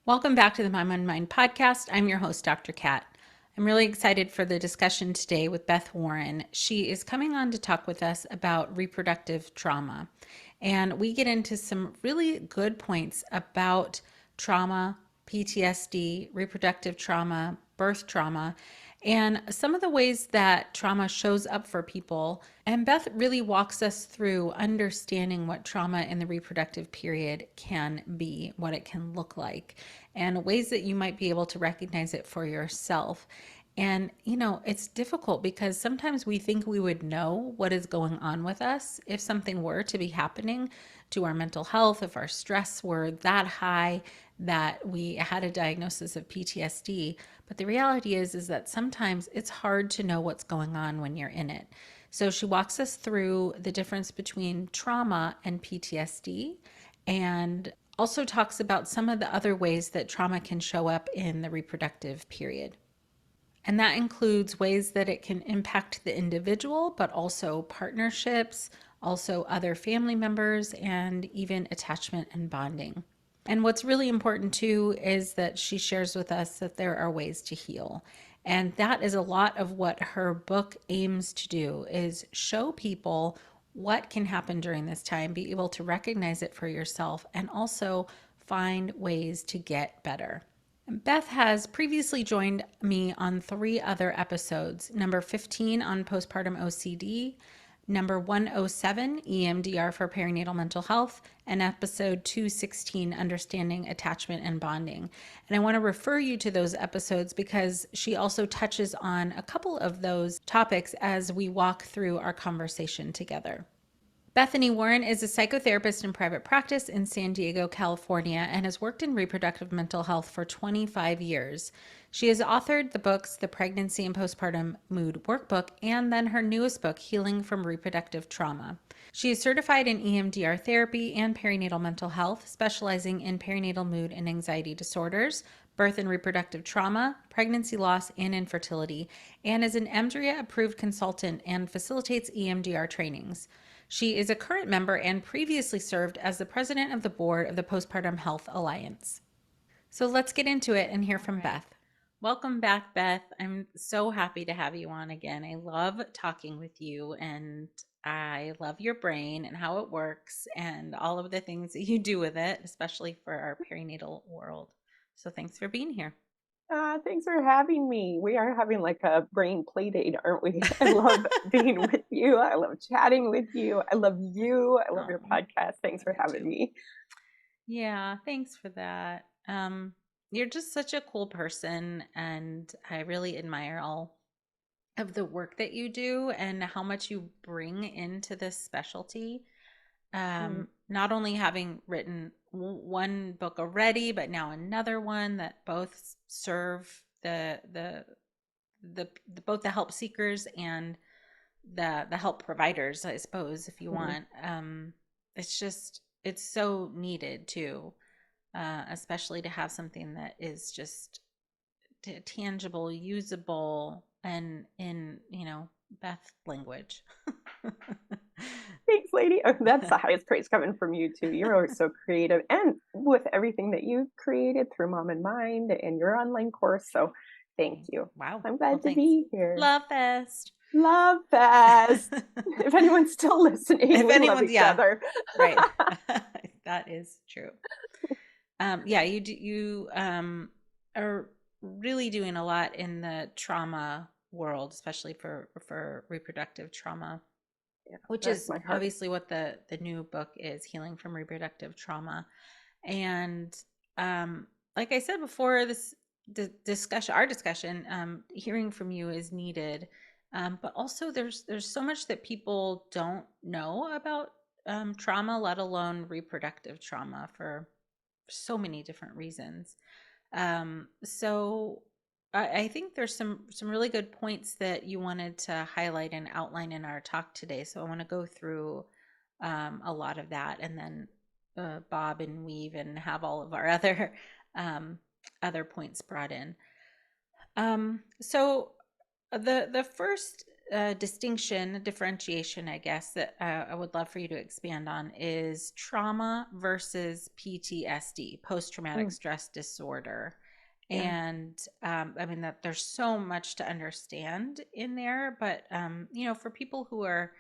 Welcome back to the Mom and Mind podcast. I'm your host, Dr. Kat. I'm really excited for the discussion today with Beth Warren. She is coming on to talk with us about reproductive trauma. And we get into some really good points about trauma, PTSD, reproductive trauma, birth trauma, and some of the ways that trauma shows up for people. And Beth really walks us through understanding what trauma in the reproductive period can be, what it can look like, and ways that you might be able to recognize it for yourself. And, it's difficult because sometimes we think we would know what is going on with us if something were to be happening to our mental health, if our stress were that high that we had a diagnosis of PTSD. But the reality is that sometimes it's hard to know what's going on when you're in it. So she walks us through the difference between trauma and PTSD and also talks about some of the other ways that trauma can show up in the reproductive period. And that includes ways that it can impact the individual, but also partnerships, also other family members, and even attachment and bonding. And what's really important too is that she shares with us that there are ways to heal. And that is a lot of what her book aims to do, is show people what can happen during this time, be able to recognize it for yourself, and also find ways to get better. Beth has previously joined me on 3 other episodes: number 15 on postpartum OCD, number 107 EMDR for perinatal mental health, and episode 216 understanding attachment and bonding. And I want to refer you to those episodes because she also touches on a couple of those topics as we walk through our conversation together. Bethany Warren is a psychotherapist in private practice in San Diego, California, and has worked in reproductive mental health for 25 years. She has authored the books, The Pregnancy and Postpartum Mood Workbook, and then her newest book, Healing from Reproductive Trauma. She is certified in EMDR therapy and perinatal mental health, specializing in perinatal mood and anxiety disorders, birth and reproductive trauma, pregnancy loss, and infertility, and is an EMDRIA-approved consultant and facilitates EMDR trainings. She is a current member and previously served as the president of the board of the Postpartum Health Alliance. So let's get into it and hear from Beth. Welcome back, Beth. I'm so happy to have you on again. I love talking with you, and I love your brain and how it works and all of the things that you do with it, especially for our perinatal world. So thanks for being here. Thanks for having me. We are having like a brain play date, aren't we? I love being with you. I love chatting with you. I love you. I love your podcast. Thanks for having me. Yeah, thanks for that. You're just such a cool person, and I really admire all of the work that you do and how much you bring into this specialty. Not only having written one book already, but now another one that both serve the both the help seekers and the help providers, I suppose, if you want. It's just it's so needed too, especially to have something that is just tangible, usable, and in Beth language. Thanks, lady. Oh, that's the highest praise coming from you too. You're always so creative, and with everything that you created through Mom and Mind and your online course. So thank you. Wow. I'm glad to Thanks. be here. Love Fest. Love Fest. If anyone's still listening, If we love anyone's, each yeah, other. right. That is true. Yeah, you are really doing a lot in the trauma world, especially for reproductive trauma, Yeah, which that's is my heart. obviously what the new book is, Healing from Reproductive Trauma. And like I said before, our discussion, hearing from you is needed. But also there's so much that people don't know about trauma, let alone reproductive trauma, for so many different reasons. So I think there's some really good points that you wanted to highlight and outline in our talk today. So I want to go through a lot of that, and then bob and weave and have all of our um, other points brought in. So the first distinction, a differentiation, I guess, that I would love for you to expand on is trauma versus PTSD, post-traumatic Mm, stress disorder. yeah. And I mean that there's so much to understand in there, but for people who are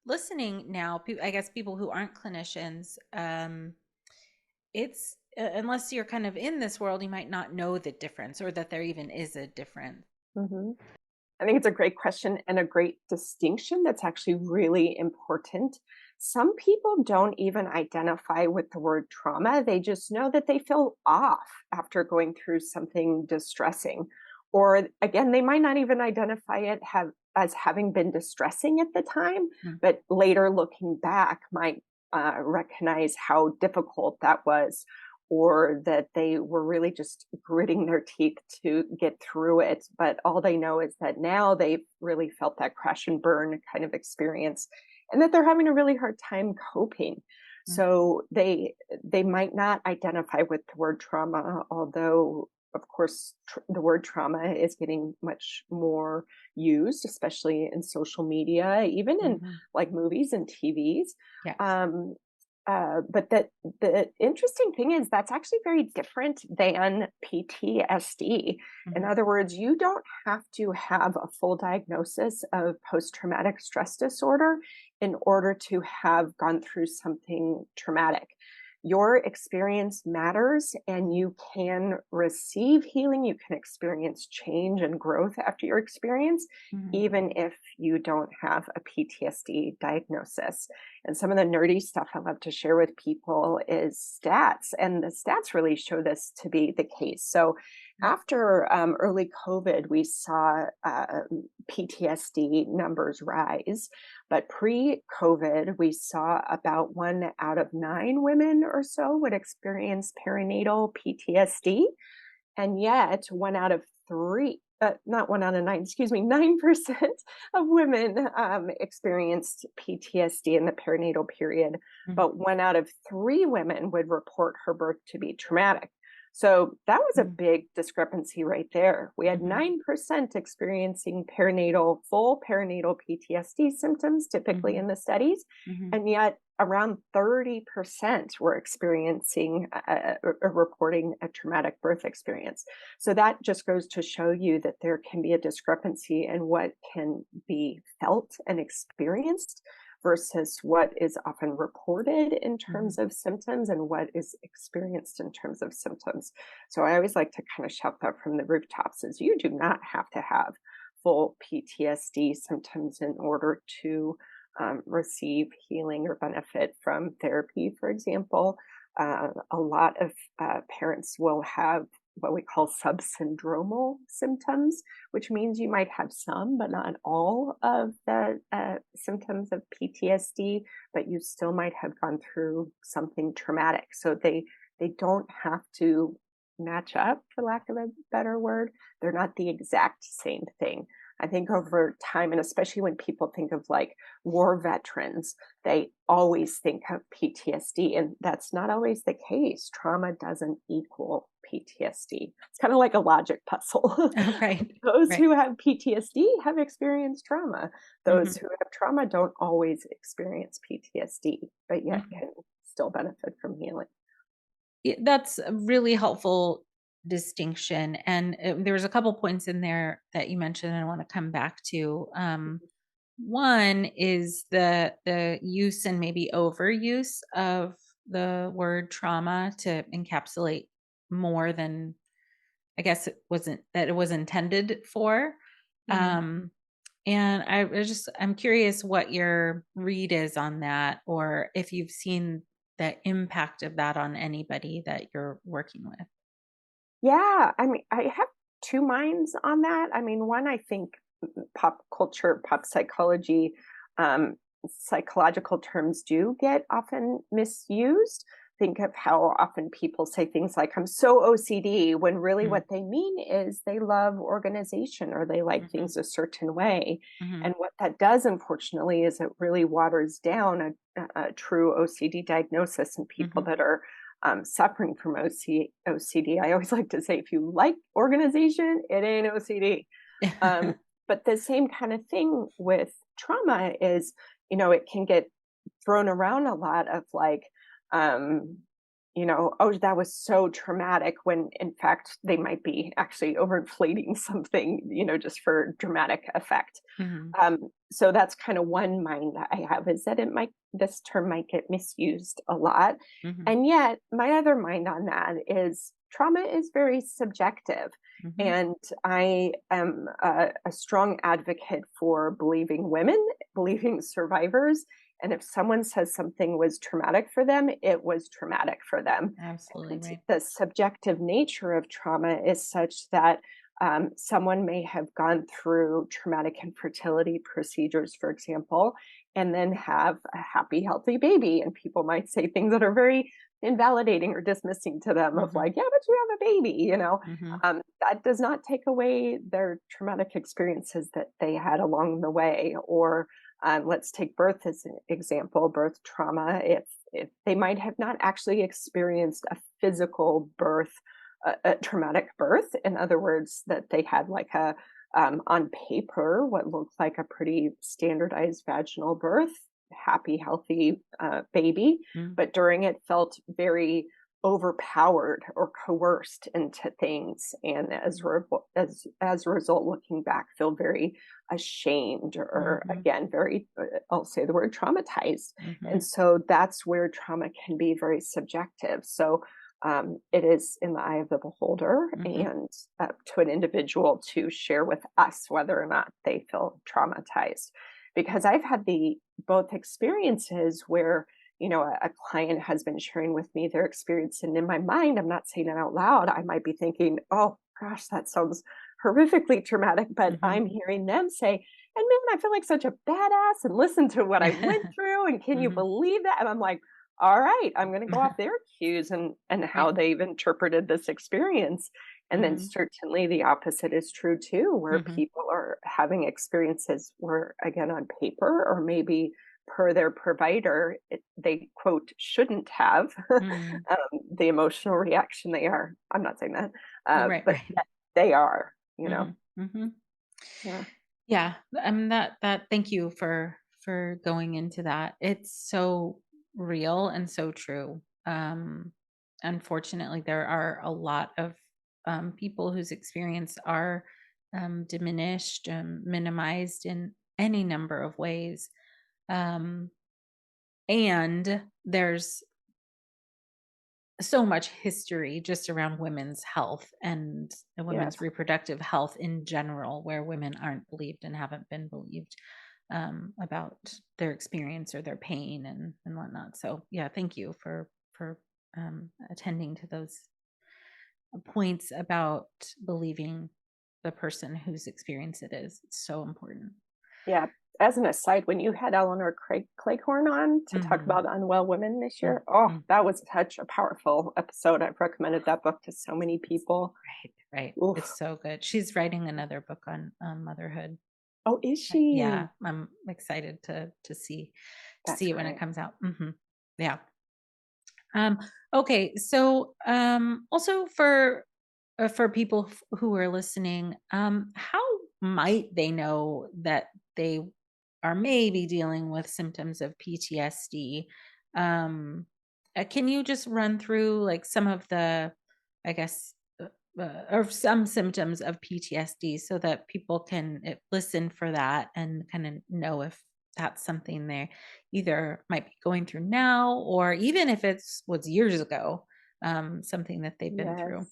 listening now, I guess people who aren't clinicians, it's unless you're kind of in this world, you might not know the difference or that there even is a difference. hmm I think it's a great question and a great distinction that's actually really important. Some people don't even identify with the word trauma. They just know that they feel off after going through something distressing. Or again, they might not even identify it as having been distressing at the time, but later looking back might recognize how difficult that was, or that they were really just gritting their teeth to get through it. But all they know is that now they've really felt that crash and burn kind of experience, and that they're having a really hard time coping. Mm-hmm. So they might not identify with the word trauma, although of course the word trauma is getting much more used, especially in social media, even in Mm-hmm. like movies and TVs. Yeah. Um, but the interesting thing is that's actually very different than PTSD. In Mm-hmm. other words, you don't have to have a full diagnosis of post traumatic stress disorder in order to have gone through something traumatic. Your experience matters, and you can receive healing. You can experience change and growth after your experience, Mm-hmm. even if you don't have a PTSD diagnosis. And some of the nerdy stuff I love to share with people is stats. And the stats really show this to be the case. So after early COVID, we saw PTSD numbers rise. But pre COVID, we saw about 1 out of 9 women or so would experience perinatal PTSD. And yet, 1 out of 3, not 1 out of 9, excuse me, 9% of women experienced PTSD in the perinatal period, Mm-hmm. but 1 out of 3 women would report her birth to be traumatic. So that was a big discrepancy right there. We had Mm-hmm. 9% experiencing full perinatal PTSD symptoms, typically Mm-hmm. in the studies, Mm-hmm. and yet around 30% were experiencing or reporting a traumatic birth experience. So that just goes to show you that there can be a discrepancy in what can be felt and experienced versus what is often reported in Mm-hmm. terms of symptoms and what is experienced in terms of symptoms. So I always like to kind of shout that from the rooftops is you do not have to have full PTSD symptoms in order to receive healing or benefit from therapy, for example. A lot of parents will have what we call subsyndromal symptoms, which means you might have some, but not all of the symptoms of PTSD, but you still might have gone through something traumatic. So they don't have to match up, for lack of a better word. They're not the exact same thing. I think over time, and especially when people think of like war veterans, they always think of PTSD, and that's not always the case. Trauma doesn't equal PTSD. It's kind of like a logic puzzle. Right. Those Right. who have PTSD have experienced trauma. Mm-hmm. Those who have trauma don't always experience PTSD, but yet Mm-hmm. can still benefit from healing. That's a really helpful distinction. And there was a couple points in there that you mentioned and I want to come back to. One is the use and maybe overuse of the word trauma to encapsulate more than I guess it was intended for. Mhm. Um, and I'm curious what your read is on that, or if you've seen the impact of that on anybody that you're working with. Yeah, I mean, I have two minds on that. I mean, one, I think pop culture, pop psychology, um, psychological terms do get often misused. Think of how often people say things like, I'm so OCD, when really Mm, what they mean is they love organization or they like mhm, things a certain way. mhm, And what that does, unfortunately, is it really waters down a true OCD diagnosis in people mhm. that are suffering from OCD. I always like to say, if you like organization, it ain't OCD. Um, But the same kind of thing with trauma is, it can get thrown around a lot of like, um, oh, that was so traumatic when in fact they might be actually overinflating something, just for dramatic effect. Mhm. So that's kind of one mind that I have, is that this term might get misused a lot. Mhm. And yet my other mind on that is trauma is very subjective. Mhm. And I am a strong advocate for believing women, believing survivors. And if someone says something was traumatic for them, it was traumatic for them. Absolutely And right. the subjective nature of trauma is such that someone may have gone through traumatic infertility procedures, for example, and then have a happy, healthy baby. And people might say things that are very invalidating or dismissing to them, of Mhm. like, yeah, but you have a baby. Mhm. That does not take away their traumatic experiences that they had along the way. Or let's take birth as an example, birth trauma. If they might have not actually experienced a physical birth, a traumatic birth, in other words, that they had like on paper, what looked like a pretty standardized vaginal birth, happy, healthy baby, Mhm. but during it felt very overpowered or coerced into things, and as a result, looking back, feel very ashamed, or Mhm. again, very I'll say the word traumatized. And Mhm. so that's where trauma can be very subjective. So it is in the eye of the beholder, Mhm. and to an individual to share with us whether or not they feel traumatized. Because I've had the both experiences where, a client has been sharing with me their experience, and in my mind, I'm not saying it out loud. I might be thinking, oh gosh, that sounds horrifically traumatic, but Mhm. I'm hearing them say, and man, I feel like such a badass, and listen to what I went through, and can you Mhm. believe that? And I'm like, all right, I'm going to go off their cues and Right. how they've interpreted this experience. And then Mhm. certainly the opposite is true too, where Mhm. people are having experiences where, again, on paper or maybe per their provider, they quote shouldn't have Mm. the emotional reaction they are. I'm not saying that, Right, but right. yet they are. Mhm. Mhm. Yeah, Yeah, that thank you for going into that. It's so real and so true. Unfortunately, there are a lot of people whose experience are diminished, minimized in any number of ways. Um, and there's so much history just around women's health and women's yes, reproductive health in general, where women aren't believed and haven't been believed about their experience or their pain and whatnot. So yeah, thank you for attending to those points about believing the person whose experience it is. It's so important. yeah. As an aside, when you had Eleanor Cleghorn on to talk Hmm. about Unwell Women this year, oh, that was such a powerful episode. I've recommended that book to so many people. Right, right. Oof. It's so good. She's writing another book on motherhood. Oh, is Yeah, she? I'm excited to That's see it when it great. comes out. Yeah. Um, okay, so also for people who are listening, how might they know that they are maybe dealing with symptoms of PTSD? Um, can you just run through like some of the, I guess, or some symptoms of PTSD so that people can listen for that and kind of know if that's something they either might be going through now, or even if it's was years ago, something that they've been Yes. through.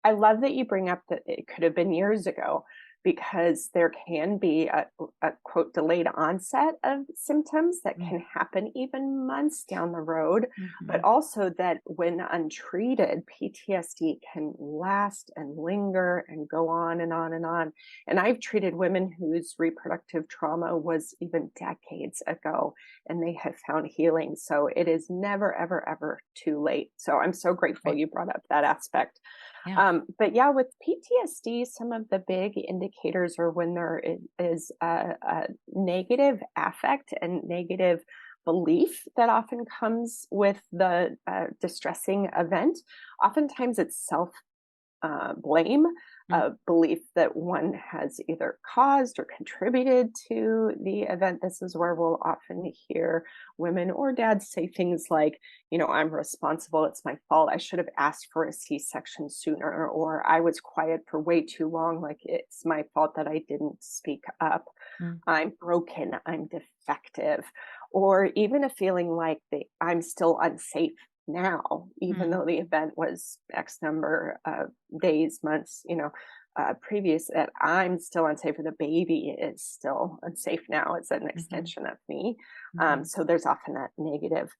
I love that you bring up that it could have been years ago, because there can be a quote delayed onset of symptoms that can happen even months down the road, but Mm-hmm. also that when untreated, PTSD can last and linger and go on and on and on. And I've treated women whose reproductive trauma was even decades ago, and they have found healing. So it is never, ever, ever too late. So I'm so grateful Right. you brought up that aspect. Yeah. But yeah, with PTSD, some of the big indicators are when there is a negative affect and negative belief that often comes with the distressing event. Oftentimes it's self blame, Mm, a belief that one has either caused or contributed to the event. This is where we'll often hear women or dads say things like, I'm responsible. It's my fault. I should have asked for a C section sooner, or I was quiet for way too long. Like it's my fault that I didn't speak up. mm, I'm broken. I'm defective. Or even a feeling like I'm still unsafe now, even mm, though the event was X number of days, months, previous, that I'm still unsafe, or the baby is still unsafe now. It's an mhm, extension of me. mhm, So there's often that negative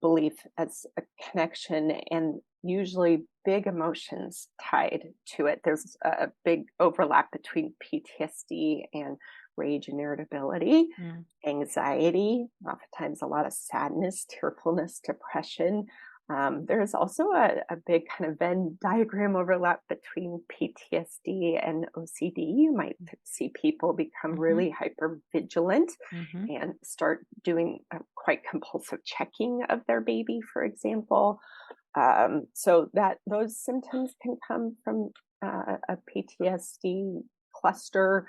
belief as a connection, and usually big emotions tied to it. There's a big overlap between PTSD and rage and irritability, mm, anxiety, oftentimes a lot of sadness, tearfulness, depression. There's also a big kind of Venn diagram overlap between PTSD and OCD. You might see people become mhm, really hyper vigilant mhm, and start doing quite compulsive checking of their baby, for example. So that those symptoms can come from a PTSD cluster.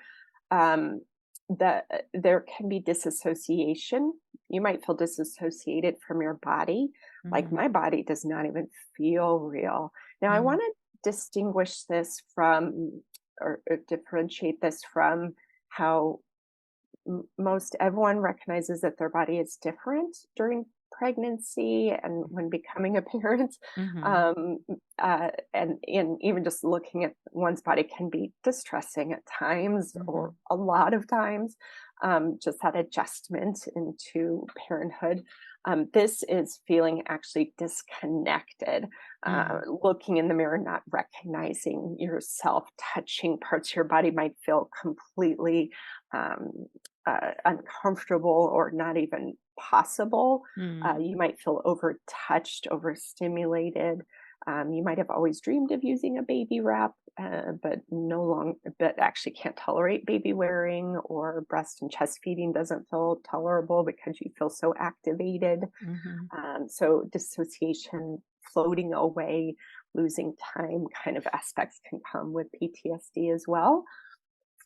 Um, there can be disassociation. You might feel disassociated from your body. Like mhm, my body does not even feel real. Now, I want mhm, to distinguish this from, or differentiate this from how most everyone recognizes that their body is different during pregnancy and when becoming a parent. mhm, um, and even just looking at one's body can be distressing at times, or mhm, a lot of times. Just that adjustment into parenthood. This is feeling actually disconnected, mm, looking in the mirror, not recognizing yourself, touching parts of your body might feel completely um, uncomfortable or not even possible. mm, You might feel overtouched, overstimulated. You might have always dreamed of using a baby wrap, but actually can't tolerate baby wearing, or breast and chest feeding doesn't feel tolerable because you feel so activated. mhm, So dissociation, floating away, losing time kind of aspects can come with PTSD as well.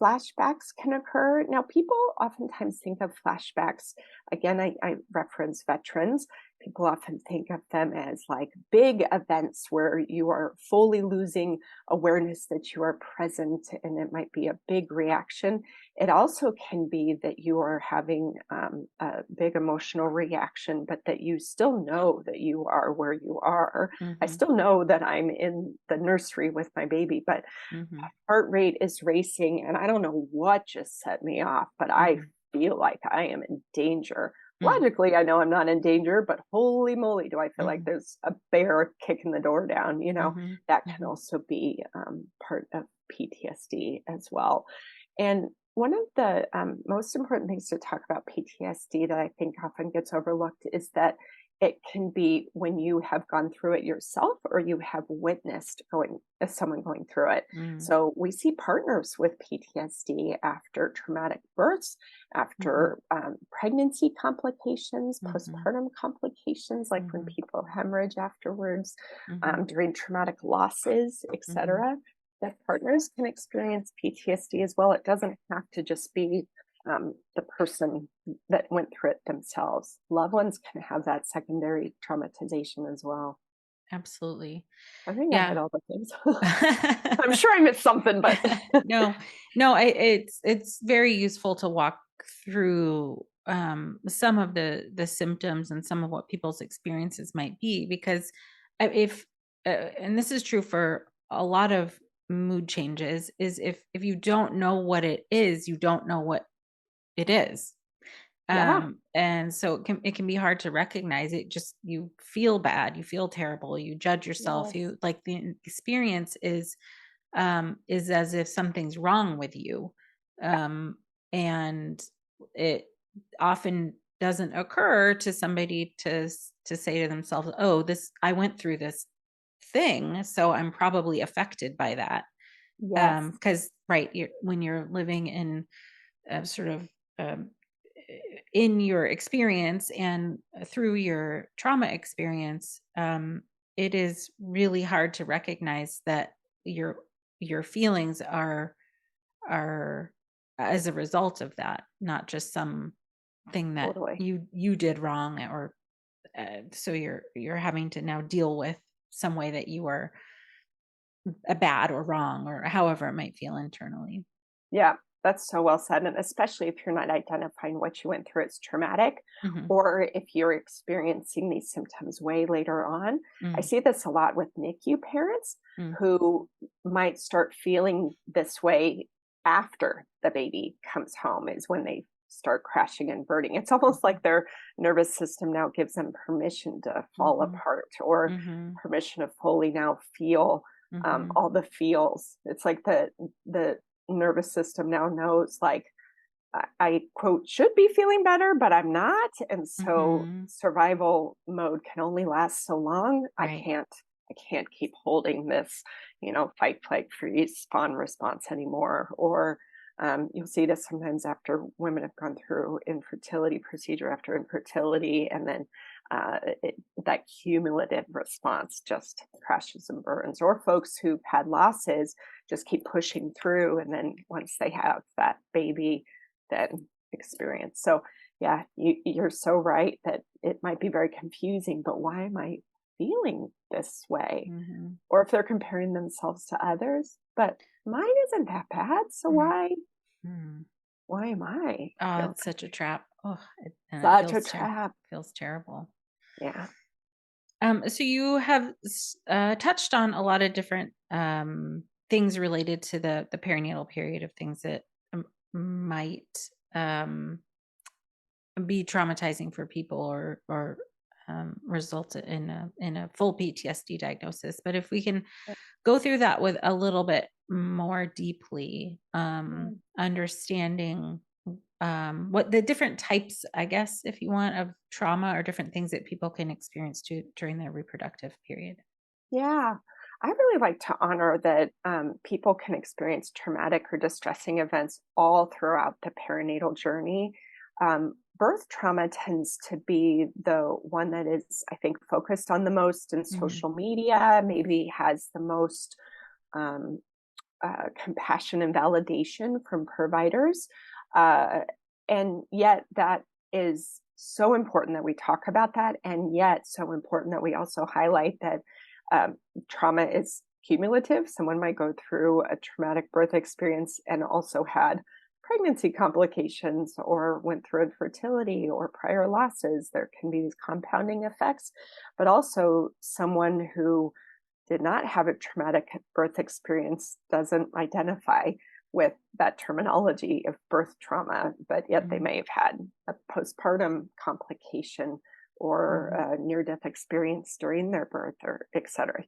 Flashbacks can occur. Now, people oftentimes think of flashbacks, again, I reference veterans. People often think of them as like big events where you are fully losing awareness that you are present, and it might be a big reaction. It also can be that you are having a big emotional reaction, but that you still know that you are where you are. I mhm, still know that I'm in the nursery with my baby, but mhm, heart rate is racing and I don't know what just set me off, but I mhm, feel like I am in danger. mm, Logically, I know I'm not in danger, but holy moly, do I feel like mhm, there's a bear kicking the door down? mhm, That can mhm, also be part of PTSD as well. And one of the most important things to talk about PTSD that I think often gets overlooked is that it can be when you have gone through it yourself, or you have witnessed someone going through it. mm, So we see partners with PTSD after traumatic births, mhm, after pregnancy complications, mhm, postpartum complications, like when mhm, people hemorrhage afterwards, mhm, during traumatic losses, mhm. etc. That partners can experience PTSD as well. It doesn't have to just be the person that went through it themselves. Loved ones can have that secondary traumatization as well. Absolutely. I think I hit Yeah. all the things. I'm sure I missed something, but No, no, it's very useful to walk through some of the symptoms and some of what people's experiences might be, because if and this is true for a lot of mood changes, is if you don't know what it is, you don't know what it is. yeah, And so it can be hard to recognize it. Just you feel bad, you feel terrible, you judge yourself, yes, you like the experience is as if something's wrong with you. yeah, Um, and it often doesn't occur to somebody to say to themselves, "Oh, this I went through this thing, so I'm probably affected by that." yes, Because right, when you're living in sort of um, in your experience and through your trauma experience, it is really hard to recognize that your your feelings are as a result of that, not just something that Totally. you did wrong, or so you're having to now deal with some way that you were a bad or wrong, or however it might feel internally. Yeah, that's so well said, and especially if you're not identifying what you went through as traumatic, Mhm. or if you're experiencing these symptoms way later on. I Mm, see this a lot with NICU parents mm, who might start feeling this way after the baby comes home, is when they start crashing and burning. It's almost mhm, like their nervous system now gives them permission to fall mhm, apart, or mhm, permission to fully now feel mhm, all the feels. It's like the nervous system now knows, like, I quote should be feeling better, but I'm not. And so mhm. survival mode can only last so long. Right. I can't keep holding this, fight, flight, freeze, fawn response anymore. Or you'll see this sometimes after women have gone through infertility procedure after infertility, and then that cumulative response just crashes and burns. Or folks who've had losses just keep pushing through, and then once they have that baby, then experience. So yeah, you're so right that it might be very confusing, but why am I feeling this way? Mhm. Or if they're comparing themselves to others, but mine isn't that bad, so Right. why Mhm. why am I Oh, feeling it's such a trap. Oh, and it such a trap? feels terrible. Yeah. So you have touched on a lot of different things related to the perinatal period, of things that might um, be traumatizing for people, or result in a full PTSD diagnosis. But if we can go through that with a little bit more deeply, Yeah. understanding what the different types, I guess, if you want, of trauma, or different things that people can experience during their reproductive period. Yeah. I really like to honor that people can experience traumatic or distressing events all throughout the perinatal journey. Birth trauma tends to be the one that is, I think, focused on the most in Hmm. social media, maybe has the most um, compassion and validation from providers. Uh, and yet, that is so important that we talk about that. And yet, so important that we also highlight that um, trauma is cumulative. Someone might go through a traumatic birth experience and also had pregnancy complications, or went through infertility or prior losses. There can be these compounding effects, but also someone who did not have a traumatic birth experience doesn't identify with that terminology of birth trauma, but yet they Hmm. may have had a postpartum complication or Hmm. a near death experience during their birth, or et cetera.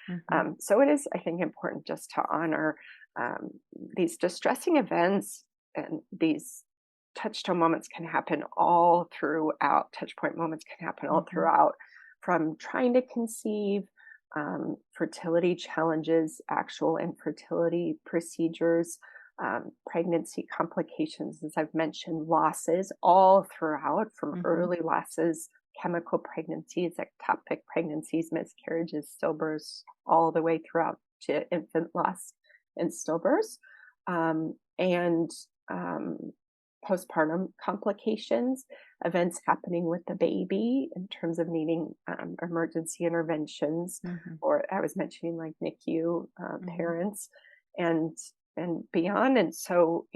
Hmm. So it is, I think, important just to honor these distressing events, and these touchstone moments can happen all throughout. Touch point moments can happen all Hmm. throughout, from trying to conceive, fertility challenges, actual infertility procedures, pregnancy complications, as I've mentioned, losses all throughout, from Hmm. early losses, chemical pregnancies, ectopic pregnancies, miscarriages, stillbirths, all the way throughout to infant loss and stillbirths. And postpartum complications, events happening with the baby in terms of needing emergency interventions, Hmm. or I was mentioning like NICU Hmm. parents, and beyond. And so,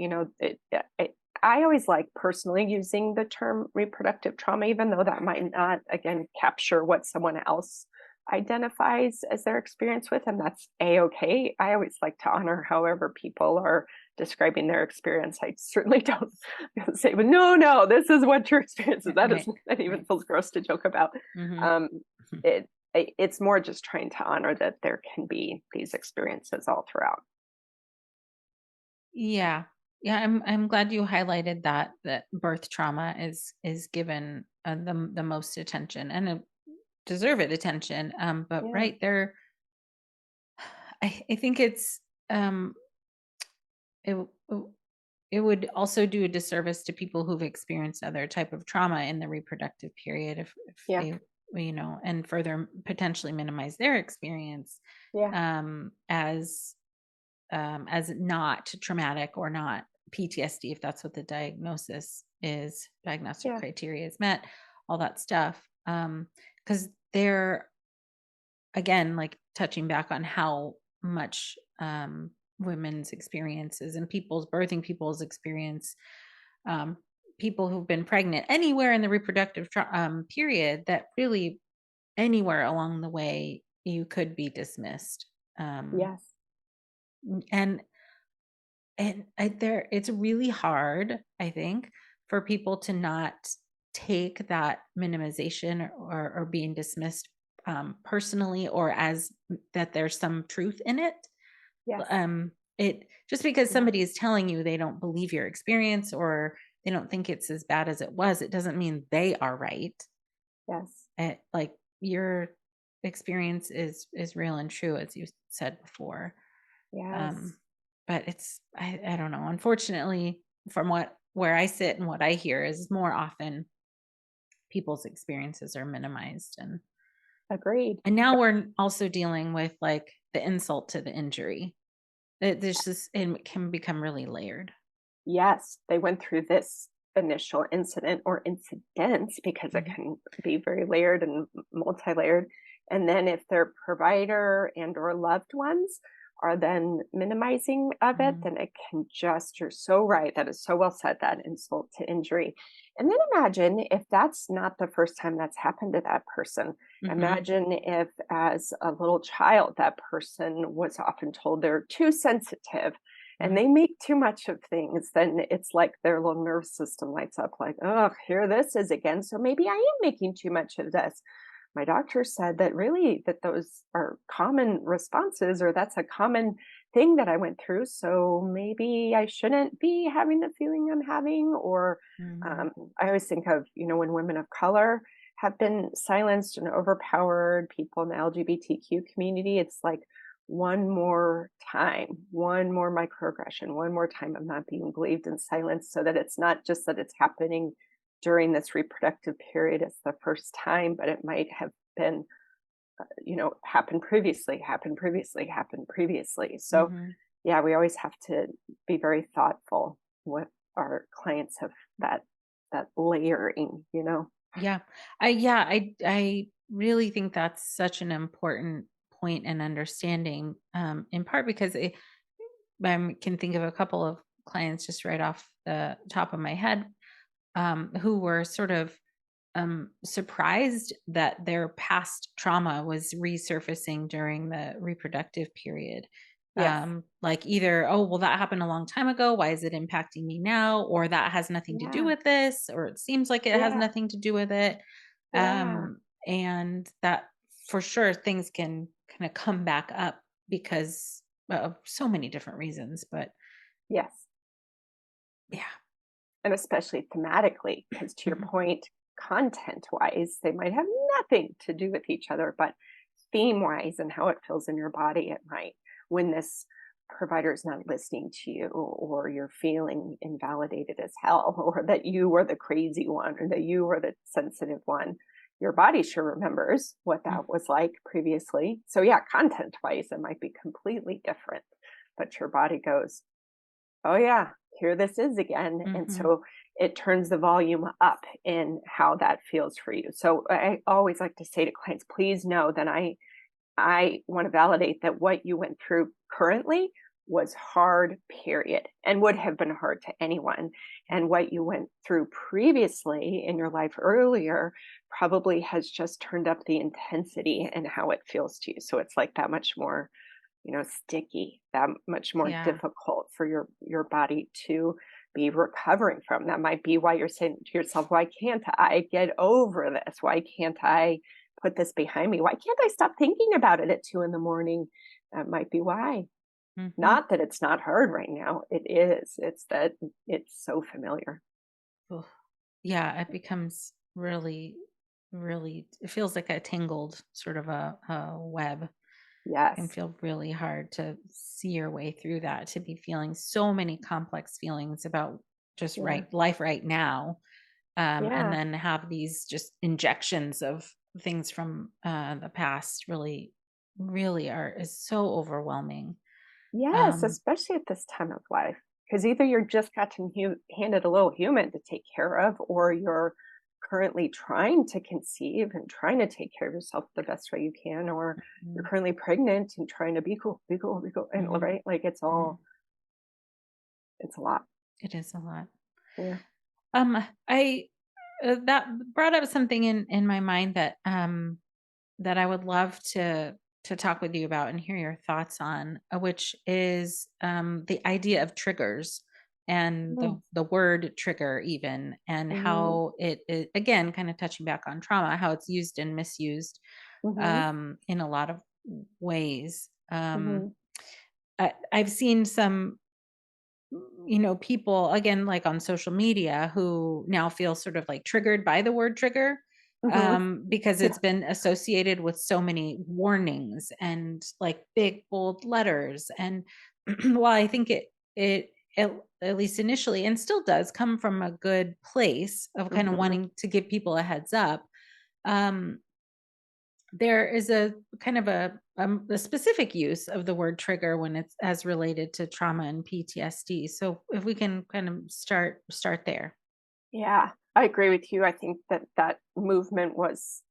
I always like personally using the term reproductive trauma, even though that might not, again, capture what someone else identifies as their experience with, and that's a-okay. I always like to honor however people are describing their experience. I certainly don't say, but no, this is what your experience is. Right. That even Right. feels gross to joke about. Hmm. Um, it's more just trying to honor that there can be these experiences all throughout. Yeah. Yeah, I'm glad you highlighted that birth trauma is given the most attention, and deserved attention. But Yeah, right there, I think um it w- it would also do a disservice to people who've experienced other type of trauma in the reproductive period, if yeah, they and further potentially minimize their experience Yeah. um, as as not traumatic or not PTSD, if that's what the diagnosis is, diagnostic Yeah. criteria is met, all that stuff. Because they're, again, like touching back on how much women's experiences and people's experience, um, people who've been pregnant anywhere in the reproductive period, that really anywhere along the way you could be dismissed. Um, Yes. and it's really hard, I think, for people to not take that minimization or being dismissed personally, or as that there's some truth in it. Yes. It just because Yeah. somebody is telling you they don't believe your experience or they don't think it's as bad as it was, it doesn't mean they are right. Yes. Like your experience is real and true, as you said before. Yes. Um, but I don't know. Unfortunately, from where I sit and what I hear is more often people's experiences are minimized, Agreed. and now we're also dealing with like the insult to the injury. There's just it can become really layered. Yes, they went through this initial incident or incidents because it Mhm. can be very layered and multi-layered. And then if their provider and or loved ones are then minimizing of it, Mhm. then it can just, you're so right. That is so well said, that insult to injury. And then imagine if that's not the first time that's happened to that person. Mhm. Imagine if, as a little child, that person was often told they're too sensitive and Mhm. they make too much of things, then it's like their little nervous system lights up like, oh, here this is again. So maybe I am making too much of this. My doctor said that really that those are common responses, or that's a common thing that I went through. So maybe I shouldn't be having the feeling I'm having. Or Mhm. I always think of, when women of color have been silenced and overpowered, people in the LGBTQ community, it's like, one more time, one more microaggression, one more time of not being believed and silenced, so that it's not just that it's happening during this reproductive period as the first time, but it might have been, happened previously, happened previously, happened previously. So, Mhm. yeah, we always have to be very thoughtful with our clients of that layering. Yeah. I really think that's such an important point and understanding, in part because I can think of a couple of clients just right off the top of my head, who were sort of surprised that their past trauma was resurfacing during the reproductive period. Yes. Like either, oh, well, that happened a long time ago. Why is it impacting me now? Or that has nothing to do Yeah. with this, or it seems like it has Yeah. nothing to do with it. Yeah. And that for sure things can kind of come back up because of so many different reasons. But Yes. yeah. And especially thematically, because to your Mhm. point, content wise, they might have nothing to do with each other, but theme wise and how it feels in your body, it might. When this provider is not listening to you, or you're feeling invalidated as hell, or that you were the crazy one, or that you were the sensitive one, your body sure remembers what that was like previously. So, yeah, content wise, it might be completely different, but your body goes, oh yeah, here this is again. And Mhm. so it turns the volume up in how that feels for you. So I always like to say to clients, please know that I want to validate that what you went through currently was hard, period, and would have been hard to anyone. And what you went through previously in your life earlier probably has just turned up the intensity and how it feels to you. So it's like that much more, sticky, that much more Yeah. difficult for your body to be recovering from. That might be why you're saying to yourself, why can't I get over this? Why can't I put this behind me? Why can't I stop thinking about it at 2 in the morning? That might be why. Mhm. Not that it's not hard right now. It is. It's that it's so familiar. Oof. Yeah, it becomes really, really, it feels like a tangled sort of a web. Can Yes. feel really hard to see your way through that, to be feeling so many complex feelings about just Yeah. right life right now. And Yeah. then have these just injections of things from the past really is so overwhelming. Yes, Um, especially at this time of life, because either you're just gotten handed a little human to take care of, or you're currently trying to conceive and trying to take care of yourself the best way you can, or you're mhm, currently pregnant and trying to be cool, be cool, be cool, and mhm, right, like mhm. it's a lot. It is a lot. Yeah. I that brought up something in my mind that I would love to talk with you about and hear your thoughts on, which is the idea of triggers and Mm-hmm. the word trigger even, and how it again, kind of touching back on trauma, how it's used and misused Mm-hmm. in a lot of ways. Mm-hmm. I've seen some people again, like on social media, who now feel sort of like triggered by the word trigger, Mm-hmm. because Yeah. it's been associated with so many warnings and like big bold letters. And while I think it at least initially and still does come from a good place of kind of Mm-hmm. wanting to give people a heads up, um, there is a kind of a specific use of the word trigger when it's as related to trauma and PTSD. So if we can kind of start there. Yeah, I agree with you. I think that that movement was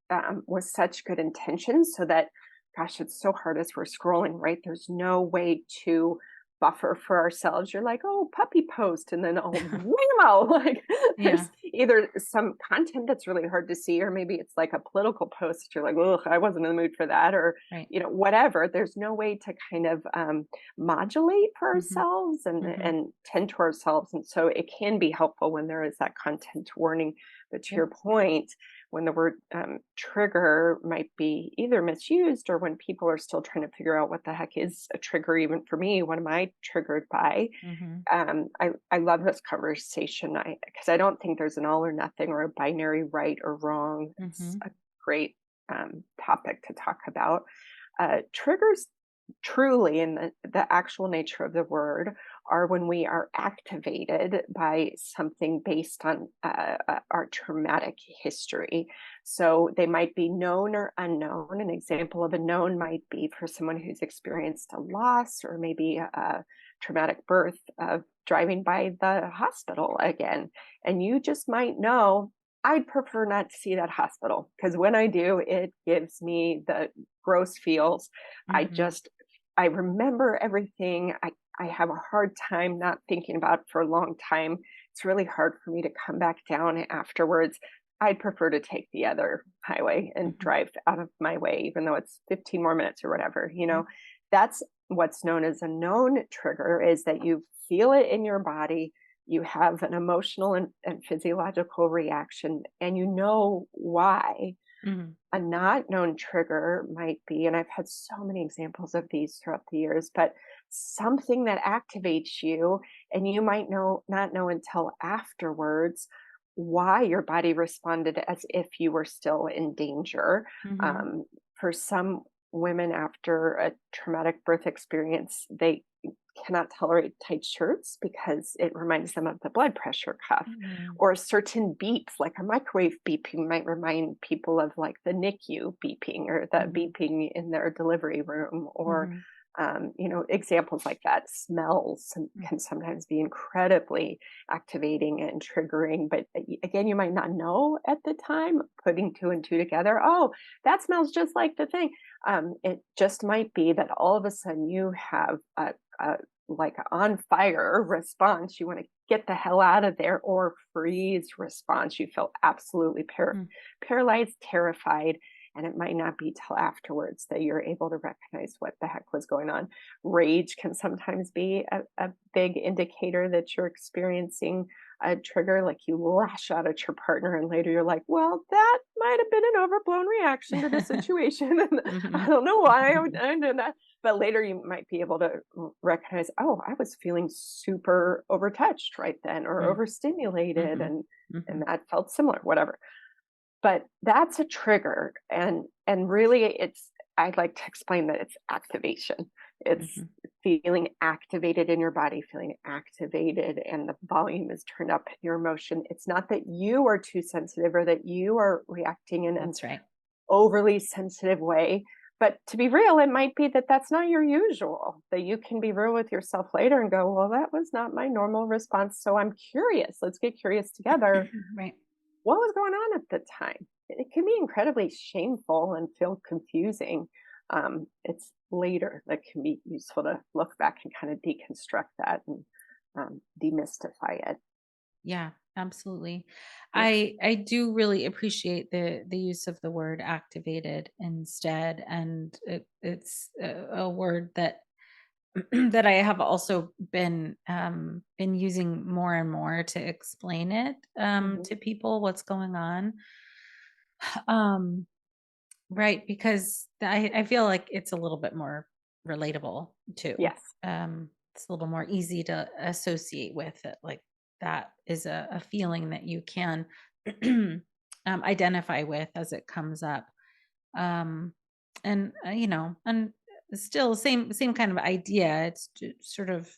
such good intention, so that, gosh, it's so hard as we're scrolling, right? There's no way to buffer for ourselves. You're like, oh, puppy post, and then oh, whammo! Like Yeah, there's either some content that's really hard to see, or maybe it's like a political post that you're like, oh, I wasn't in the mood for that, or right. whatever. There's no way to kind of modulate for Mhm. ourselves and Mhm. tend to ourselves, and so it can be helpful when there is that content warning. But to Yep. your point, when the word trigger might be either misused, or when people are still trying to figure out what the heck is a trigger, even for me, what am I triggered by? Mhm. I love this conversation, I because I don't think there's an all or nothing or a binary right or wrong. It's Mhm. a great topic to talk about. Triggers, truly, in the actual nature of the word, are when we are activated by something based on our traumatic history. So they might be known or unknown. An example of a known might be for someone who's experienced a loss, or maybe a traumatic birth, of driving by the hospital again. And you just might know, I'd prefer not to see that hospital, because when I do, it gives me the gross feels. I Mhm. just I remember everything. I have a hard time not thinking about it for a long time. It's really hard for me to come back down afterwards. I'd prefer to take the other highway and Mhm. drive out of my way, even though it's 15 more minutes or whatever. Yep. That's what's known as a known trigger, is that you feel it in your body. You have an emotional and physiological reaction, and you know why. Mhm. A not known trigger might be, and I've had so many examples of these throughout the years, but something that activates you, and you might not know until afterwards why your body responded as if you were still in danger. Mhm. Um, for some women after a traumatic birth experience, they cannot tolerate tight shirts because it reminds them of the blood pressure cuff, Mhm. or certain beeps, like a microwave beeping might remind people of like the NICU beeping, or the Mhm. beeping in their delivery room, or Mhm. examples like that. Smells Mhm. can sometimes be incredibly activating and triggering, but again, you might not know at the time, putting two and two together. Oh, that smells just like the thing. It just might be that all of a sudden you have a like on fire response. You want to get the hell out of there, or freeze response. You feel absolutely Mhm. paralyzed, terrified, and it might not be till afterwards that you're able to recognize what the heck was going on. Rage can sometimes be a big indicator that you're experiencing a trigger, like you lash out at your partner, and later you're like, well, that might have been an overblown reaction to the situation. And I Mhm. don't know why I did that. But later you might be able to recognize, oh, I was feeling super overtouched right then, or Mhm. overstimulated, Mhm. and Mhm. that felt similar, whatever. But that's a trigger, and really I'd like to explain that it's activation. It's Mhm. feeling activated in your body, feeling activated, and the volume is turned up in your emotion. It's not that you are too sensitive, or that you are reacting in an That's right. overly sensitive way. But to be real, it might be that that's not your usual, that you can be real with yourself later and go, well, that was not my normal response. So I'm curious. Let's get curious together. Right. What was going on at the time? It can be incredibly shameful and feel confusing. It's later that can be useful to look back and kind of deconstruct that and demystify it. Yeah, absolutely. Yeah. I do really appreciate the use of the word activated instead, and it's a word that that I have also been using more and more to explain it Mhm. to people what's going on. Um, right, because I feel like it's a little bit more relatable too. Yes, It's a little more easy to associate with it. Like that is a feeling that you can identify with as it comes up. Um, and and still same kind of idea. It's sort of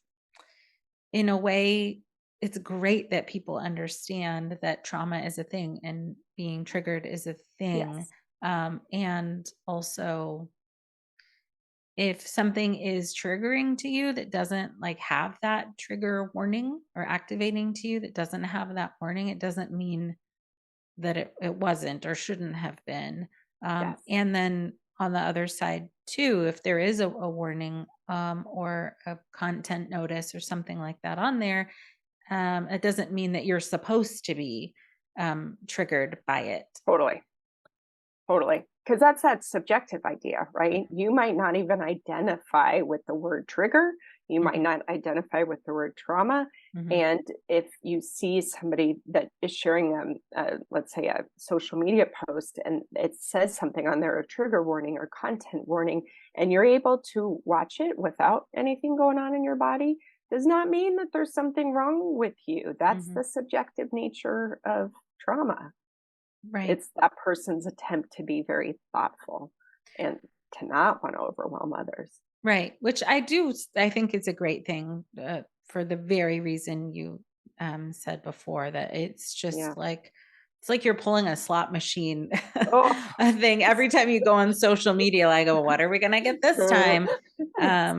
in a way, it's great that people understand that trauma is a thing and being triggered is a thing. yes, And also, if something is triggering to you that doesn't like have that trigger warning or activating to you that doesn't have that warning, it doesn't mean that it wasn't or shouldn't have been. yes. And then on the other side too, if there is a warning or a content notice or something like that on there, it doesn't mean that you're supposed to be triggered by it. Totally. Totally. Because that's that subjective idea, right? Mhm, You might not even identify with the word trigger. You might mhm, not identify with the word trauma. mhm, And if you see somebody that is sharing let's say a social media post, and it says something on there, a trigger warning or content warning, and you're able to watch it without anything going on in your body, does not mean that there's something wrong with you. That's mhm. the subjective nature of trauma. Right. It's that person's attempt to be very thoughtful and to not want to overwhelm others. Right, which I think is a great thing, for the very reason you, said before that it's Yeah. just like it's like you're pulling a slot machine Oh, a thing every time you go on social media, like, "Oh, what are we gonna get this time?" yes.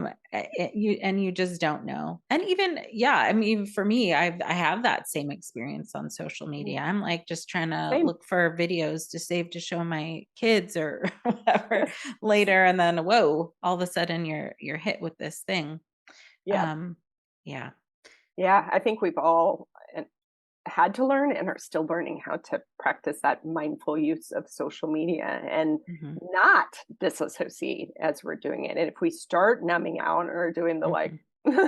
You just don't know. And even yeah, I mean, for me, I have that same experience on social media. Mm, I'm, like, just trying to same. look for videos to save to show my kids or whatever Yes. later, and then whoa, all of a sudden you're hit with this thing. Yep. Um, yeah. Yeah. I think we've all had to learn and are still learning how to practice that mindful use of social media and Mhm, not disassociate as we're doing it. And if we start numbing out or doing the like mhm,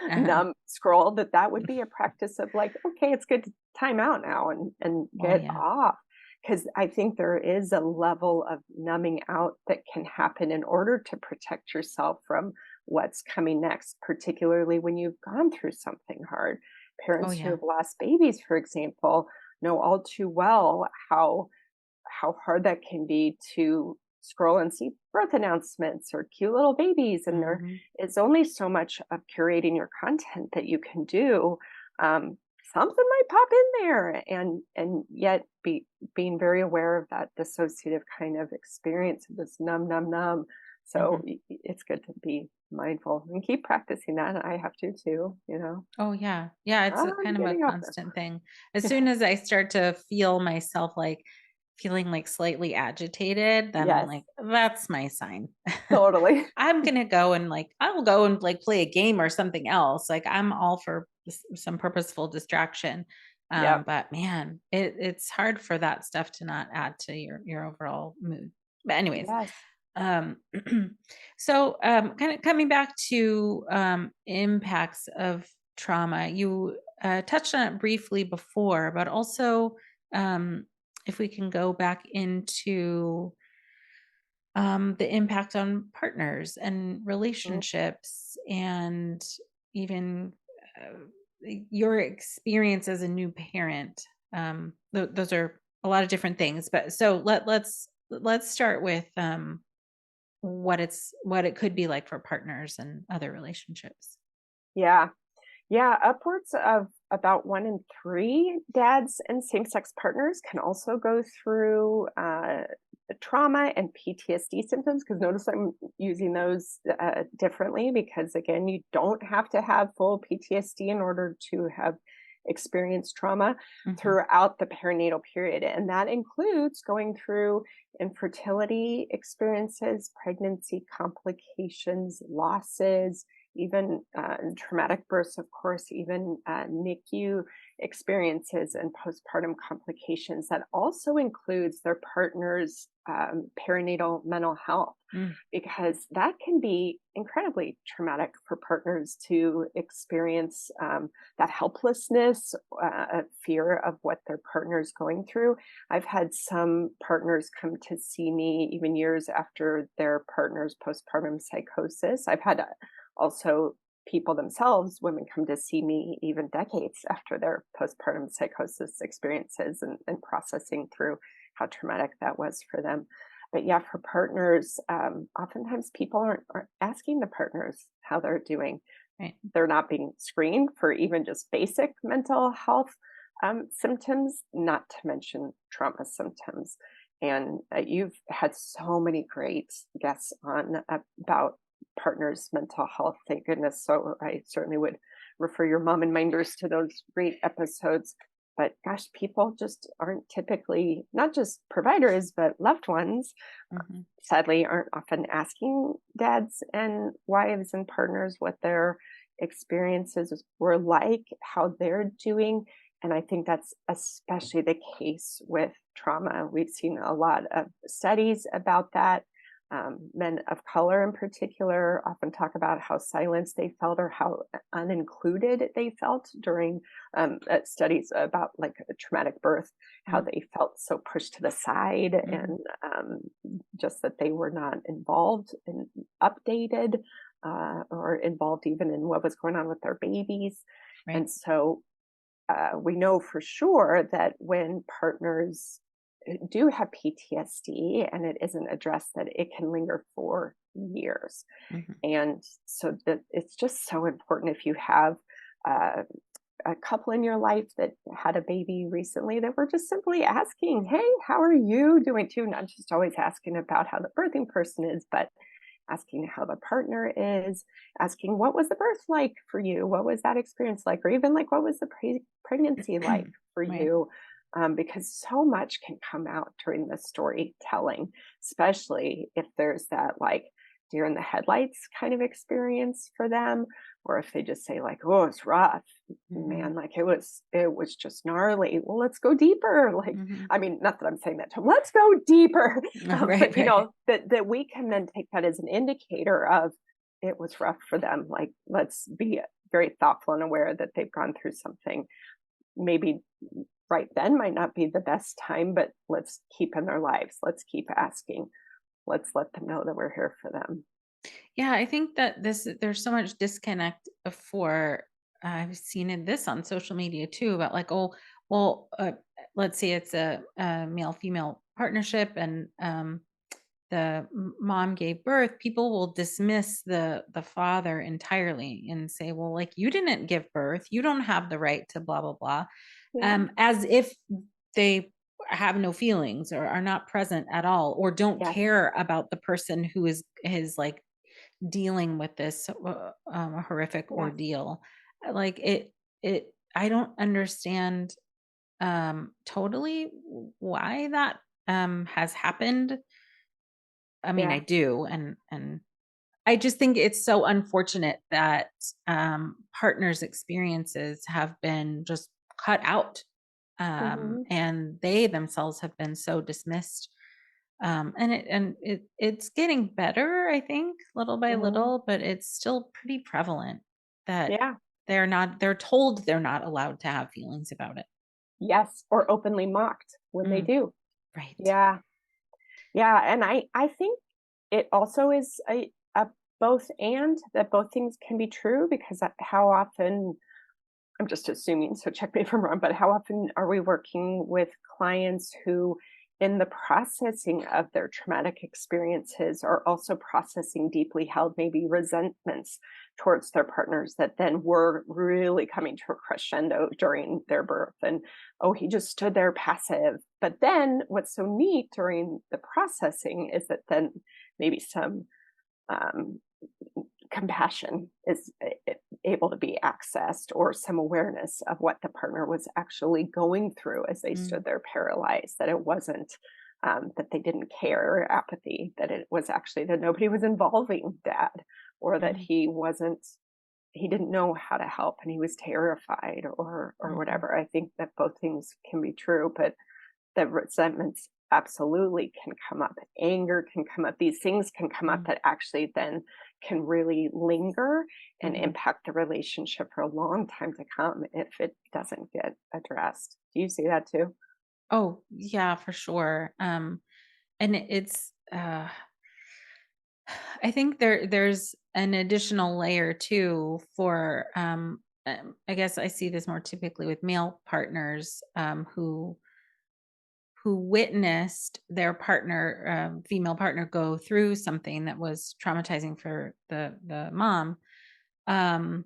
uh-huh. numb scroll, that would be a practice of like, okay, it's good to time out now and Oh, get yeah. off. Because I think there is a level of numbing out that can happen in order to protect yourself from what's coming next, particularly when you've gone through something hard. Oh, Parents who yeah. have lost babies, for example, know all too well how hard that can be to scroll and see birth announcements or cute little babies. And there Mhm, is only so much of curating your content that you can do. Something might pop in there, and yet being very aware of that dissociative kind of experience of this numb. So mhm. it's good to be mindful and keep practicing that. I have to too, you know. Oh, yeah. Yeah, it's a I'm kind of a getting off this. constant thing. As soon as I start to feel myself, like, feeling, like, slightly agitated, then I'm Yes, like, "That's my sign." totally. I'm gonna go and, like I will go and, like, play a game or something else, like, I'm all for some purposeful distraction, Yep. but man, it's hard for that stuff to not add to your overall mood. But anyways, Yes. um, so, kinda coming back to, impacts of trauma, you, touched on it briefly before, but also, um, if we can go back into, the impact on partners and Mm, relationships and even, uh, your experience as a new parent, those are a lot of different things, but so let's start with, what it could be like for partners and other relationships. yeah. Yeah, upwards of about 1 in 3 dads and same-sex partners can also go through trauma and PTSD symptoms. Because notice I'm using those differently because, again, you don't have to have full PTSD in order to have experienced trauma Hmm. throughout the perinatal period. And that includes going through infertility experiences, pregnancy complications, losses, even traumatic births, of course, even NICU experiences and postpartum complications. That also includes their partner's perinatal mental health, Mm. because that can be incredibly traumatic for partners to experience that helplessness, fear of what their partner is going through. I've had some partners come to see me even years after their partner's postpartum psychosis. I've had also people themselves, women, come to see me even decades after their postpartum psychosis experiences, and processing through how traumatic that was for them. But yeah, for partners, oftentimes people aren't asking the partners how they're doing. Right. They're not being screened for even just basic mental health symptoms, not to mention trauma symptoms. And you've had so many great guests on about partners' mental health. Thank goodness. So I certainly would refer your mom and minders to those great episodes. But gosh, people just aren't typically, not just providers, but loved ones, Hmm. sadly, aren't often asking dads and wives and partners what their experiences were like, how they're doing. And I think that's especially the case with trauma. We've seen a lot of studies about that. Men of color, in particular, often talk about how silenced they felt or how unincluded they felt during studies about like a traumatic birth, how Mm. they felt so pushed to the side, Hmm. and just that they were not involved and updated, or involved even in what was going on with their babies. Right. And so we know for sure that when partners do have PTSD and it isn't addressed, that it can linger for years. Hmm. And so that it's just so important, if you have uh, a couple in your life that had a baby recently, that we're just simply asking, hey, how are you doing too? Not just always asking about how the birthing person is, but asking how the partner is, asking what was the birth like for you? What was that experience like? Or even like, what was the pregnancy like for Right. you? Because so much can come out during the storytelling, especially if there's that like deer in the headlights kind of experience for them, or if they just say like, oh, it's rough, Hmm. man, like it was just gnarly. Well, let's go deeper. Like, Hmm. I mean, not that I'm saying that to them, let's go deeper. Right. But Right. that we can then take that as an indicator of it was rough for them. Like, let's be very thoughtful and aware that they've gone through something. Maybe right then might not be the best time, but let's keep in their lives. Let's keep asking. Let's let them know that we're here for them. Yeah, I think that there's so much disconnect for I've seen this on social media too about like, oh, well, let's say it's a male female partnership, and the mom gave birth. People will dismiss the father entirely and say, well, like, you didn't give birth, you don't have the right to blah blah blah, Yeah. as if they have no feelings or are not present at all or don't Yes. care about the person who is like dealing with this horrific Yes. ordeal. Like it I don't understand totally why that has happened. I mean, I Yeah. do, and I just think it's so unfortunate that partners' experiences have been just cut out, Hmm. and they themselves have been so dismissed. It's getting better, I think, little by Hmm. little, but it's still pretty prevalent that Yeah. they're told they're not allowed to have feelings about it. Yes. Or openly mocked when they Mm, do. right. Yeah. Yeah. And I think it also is a both, and that both things can be true, because how often, I'm just assuming, so check me if I'm wrong, but how often are we working with clients who in the processing of their traumatic experiences are also processing deeply held maybe resentments towards their partners that then were really coming to a crescendo during their birth. And oh, he just stood there passive. But then what's so neat during the processing is that then maybe some um, compassion is able to be accessed, or some awareness of what the partner was actually going through as they Mm, stood there paralyzed, that it wasn't that they didn't care, or apathy, that it was actually that nobody was involving dad, or that mm, he didn't know how to help and he was terrified, or mhm, whatever. I think that both things can be true, but the resentments absolutely can come up. Anger can come up. These things can come up mm, that actually then can really linger and mhm. impact the relationship for a long time to come if it doesn't get addressed. Do you see that too? Oh, yeah, for sure. And it's I think there's an additional layer too for I guess I see this more typically with male partners who witnessed their partner, female partner, go through something that was traumatizing for the mom. Um,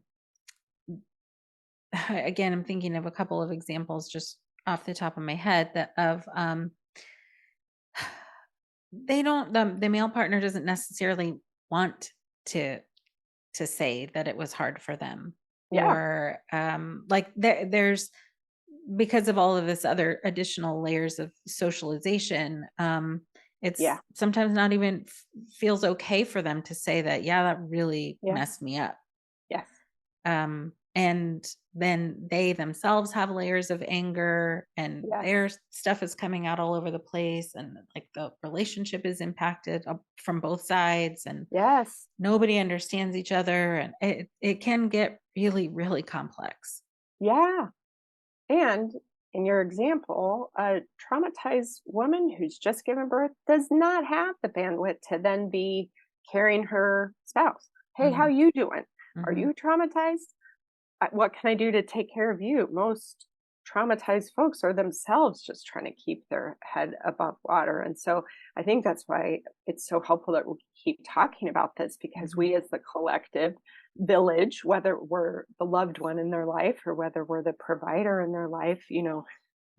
again, I'm thinking of a couple of examples just off the top of my head that of they don't the male partner doesn't necessarily want to say that it was hard for them, Yeah. or like there's because of all of this other additional layers of socialization, it's Yeah. sometimes not even feels okay for them to say that, yeah, that really Yeah. messed me up. Yes. And then they themselves have layers of anger, and their Yes. stuff is coming out all over the place, and like the relationship is impacted from both sides, and Yes. nobody understands each other, and it can get really, really complex. Yeah. And in your example, a traumatized woman who's just given birth does not have the bandwidth to then be carrying her spouse. Hey, how Mhm, you doing? Are mhm, you traumatized? What can I do to take care of you? Most traumatized folks are themselves just trying to keep their head above water. And so I think that's why it's so helpful that we keep talking about this, because mhm, we as the collective village, whether we're the loved one in their life or whether we're the provider in their life,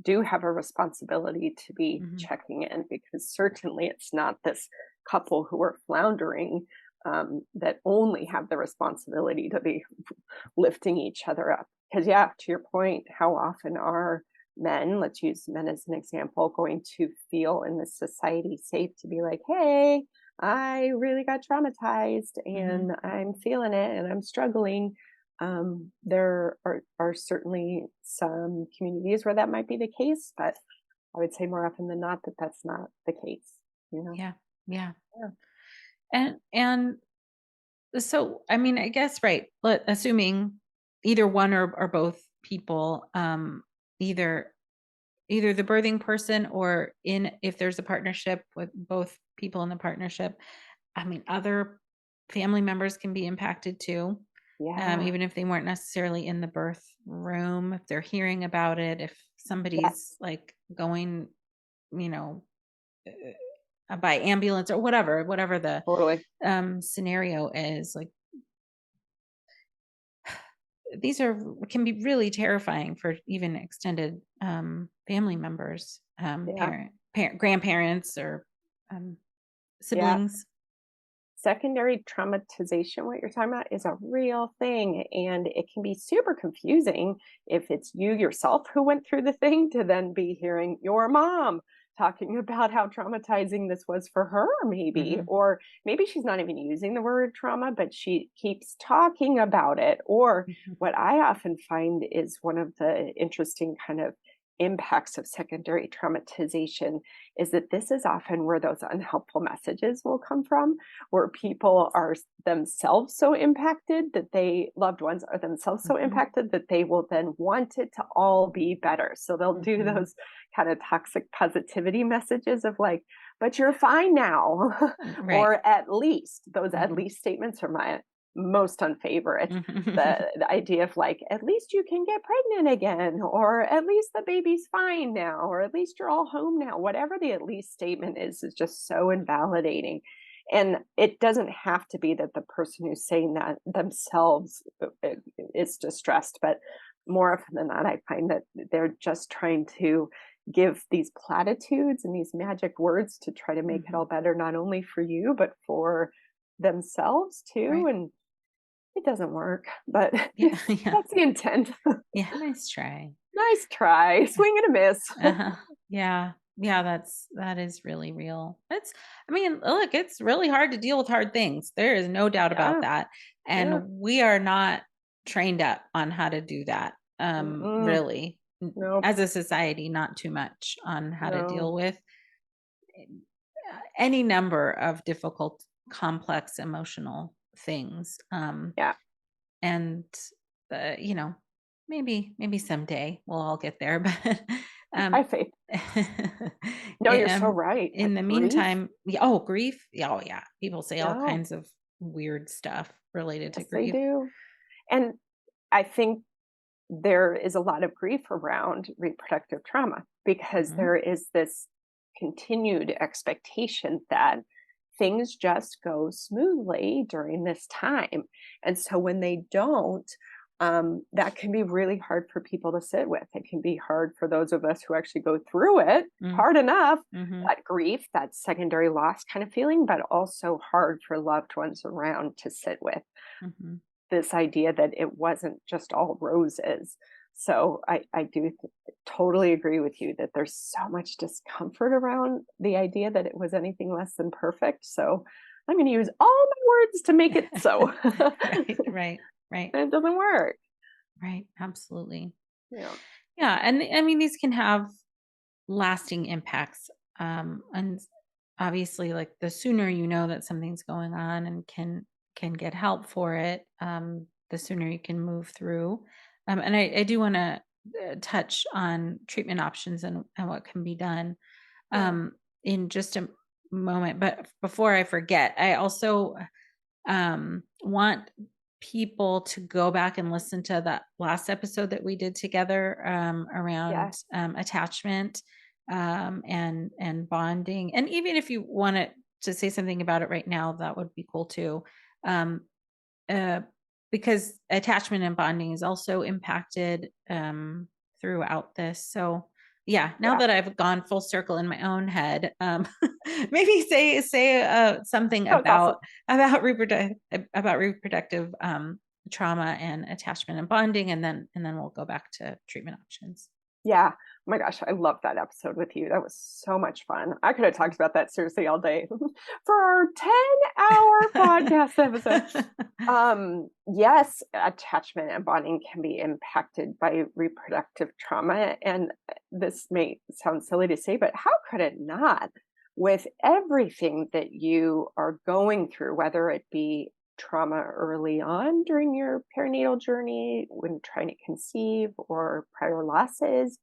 do have a responsibility to be mhm, checking in, because certainly it's not this couple who are floundering that only have the responsibility to be lifting each other up. Because, yeah, to your point, how often are men, let's use men as an example, going to feel in this society safe to be like, hey, I really got traumatized mhm. and I'm feeling it and I'm struggling. There are certainly some communities where that might be the case, but I would say more often than not that that's not the case. You know? Yeah, yeah. Yeah. And so, I mean, I guess, right, but assuming either one or both people, either either the birthing person, or in if there's a partnership with both people in the partnership, I mean, other family members can be impacted too, Yeah. even if they weren't necessarily in the birth room, if they're hearing about it, if somebody's Yes. like going, you know, by ambulance or whatever the Totally. scenario is, like these are can be really terrifying for even extended family members, Yeah. grandparents, or um, Yeah. siblings. Secondary traumatization, what you're talking about, is a real thing. And it can be super confusing if it's you yourself who went through the thing to then be hearing your mom talking about how traumatizing this was for her, maybe. Hmm. Or maybe she's not even using the word trauma, but she keeps talking about it. Or Hmm. what I often find is one of the interesting kind of impacts of secondary traumatization is that this is often where those unhelpful messages will come from, where people are themselves so impacted that they loved ones are themselves so Hmm. impacted that they will then want it to all be better. So they'll do Hmm. those kind of toxic positivity messages of like, but you're fine now. Right. Or at least those at Hmm. least statements are my most unfavorite. Mhm. The idea of like, at least you can get pregnant again, or at least the baby's fine now, or at least you're all home now. Whatever the at least statement is just so invalidating. And it doesn't have to be that the person who's saying that themselves is distressed, but more often than not, I find that they're just trying to give these platitudes and these magic words to try to make it Mhm. all better, not only for you, but for themselves too. Right. And it doesn't work, but Yeah, yeah. that's the intent. Yeah, nice try. Nice try, swing and a miss. Uh-huh. Yeah. Yeah, that is really real. It's I mean, look, it's really hard to deal with hard things. There is no doubt about Yeah, that. yeah. And we are not trained up on how to do that. Mm-mm. Really. Nope, As a society, not too much on how to no. deal with any number of difficult, complex emotional things. Yeah, And you know, maybe someday we'll all get there, but I um faith. No, i- you're so um right. in Like the grief. meantime, yeah, oh, grief, yeah, oh yeah, people say all No, kinds of weird stuff related to yes, they grief. do. And I think there is a lot of grief around reproductive trauma because Hmm. there is this continued expectation that things just go smoothly during this time. And so when they don't, that can be really hard for people to sit with. It can be hard for those of us who actually go through it, hard enough, Mm-hmm. that grief, that secondary loss kind of feeling, but also hard for loved ones around to sit with Hmm. this idea that it wasn't just all roses. So I do totally agree with you that there's so much discomfort around the idea that it was anything less than perfect. So I'm going to use all my words to make it so. Right, right, right, And it doesn't work. right, absolutely. Yeah. Yeah, and I mean, these can have lasting impacts. And obviously, like, the sooner you know that something's going on and can get help for it, the sooner you can move through. And I do want to touch on treatment options and what can be done Yeah. um, in just a moment. But before I forget, I also want people to go back and listen to that last episode that we did together around Yes. attachment and bonding. And even if you wanted to say something about it right now, that would be cool too. Um, uh, because attachment and bonding is also impacted throughout this. So yeah, now Yeah. that I've gone full circle in my own head, maybe say something That was awesome. about reproductive trauma and attachment and bonding, and then we'll go back to treatment options. Yeah. Oh my gosh, I love that episode with you. That was so much fun. I could have talked about that seriously all day for our 10-hour podcast episode. Yes, attachment and bonding can be impacted by reproductive trauma. And this may sound silly to say, but how could it not? With everything that you are going through, whether it be trauma early on during your perinatal journey, when trying to conceive, or prior losses,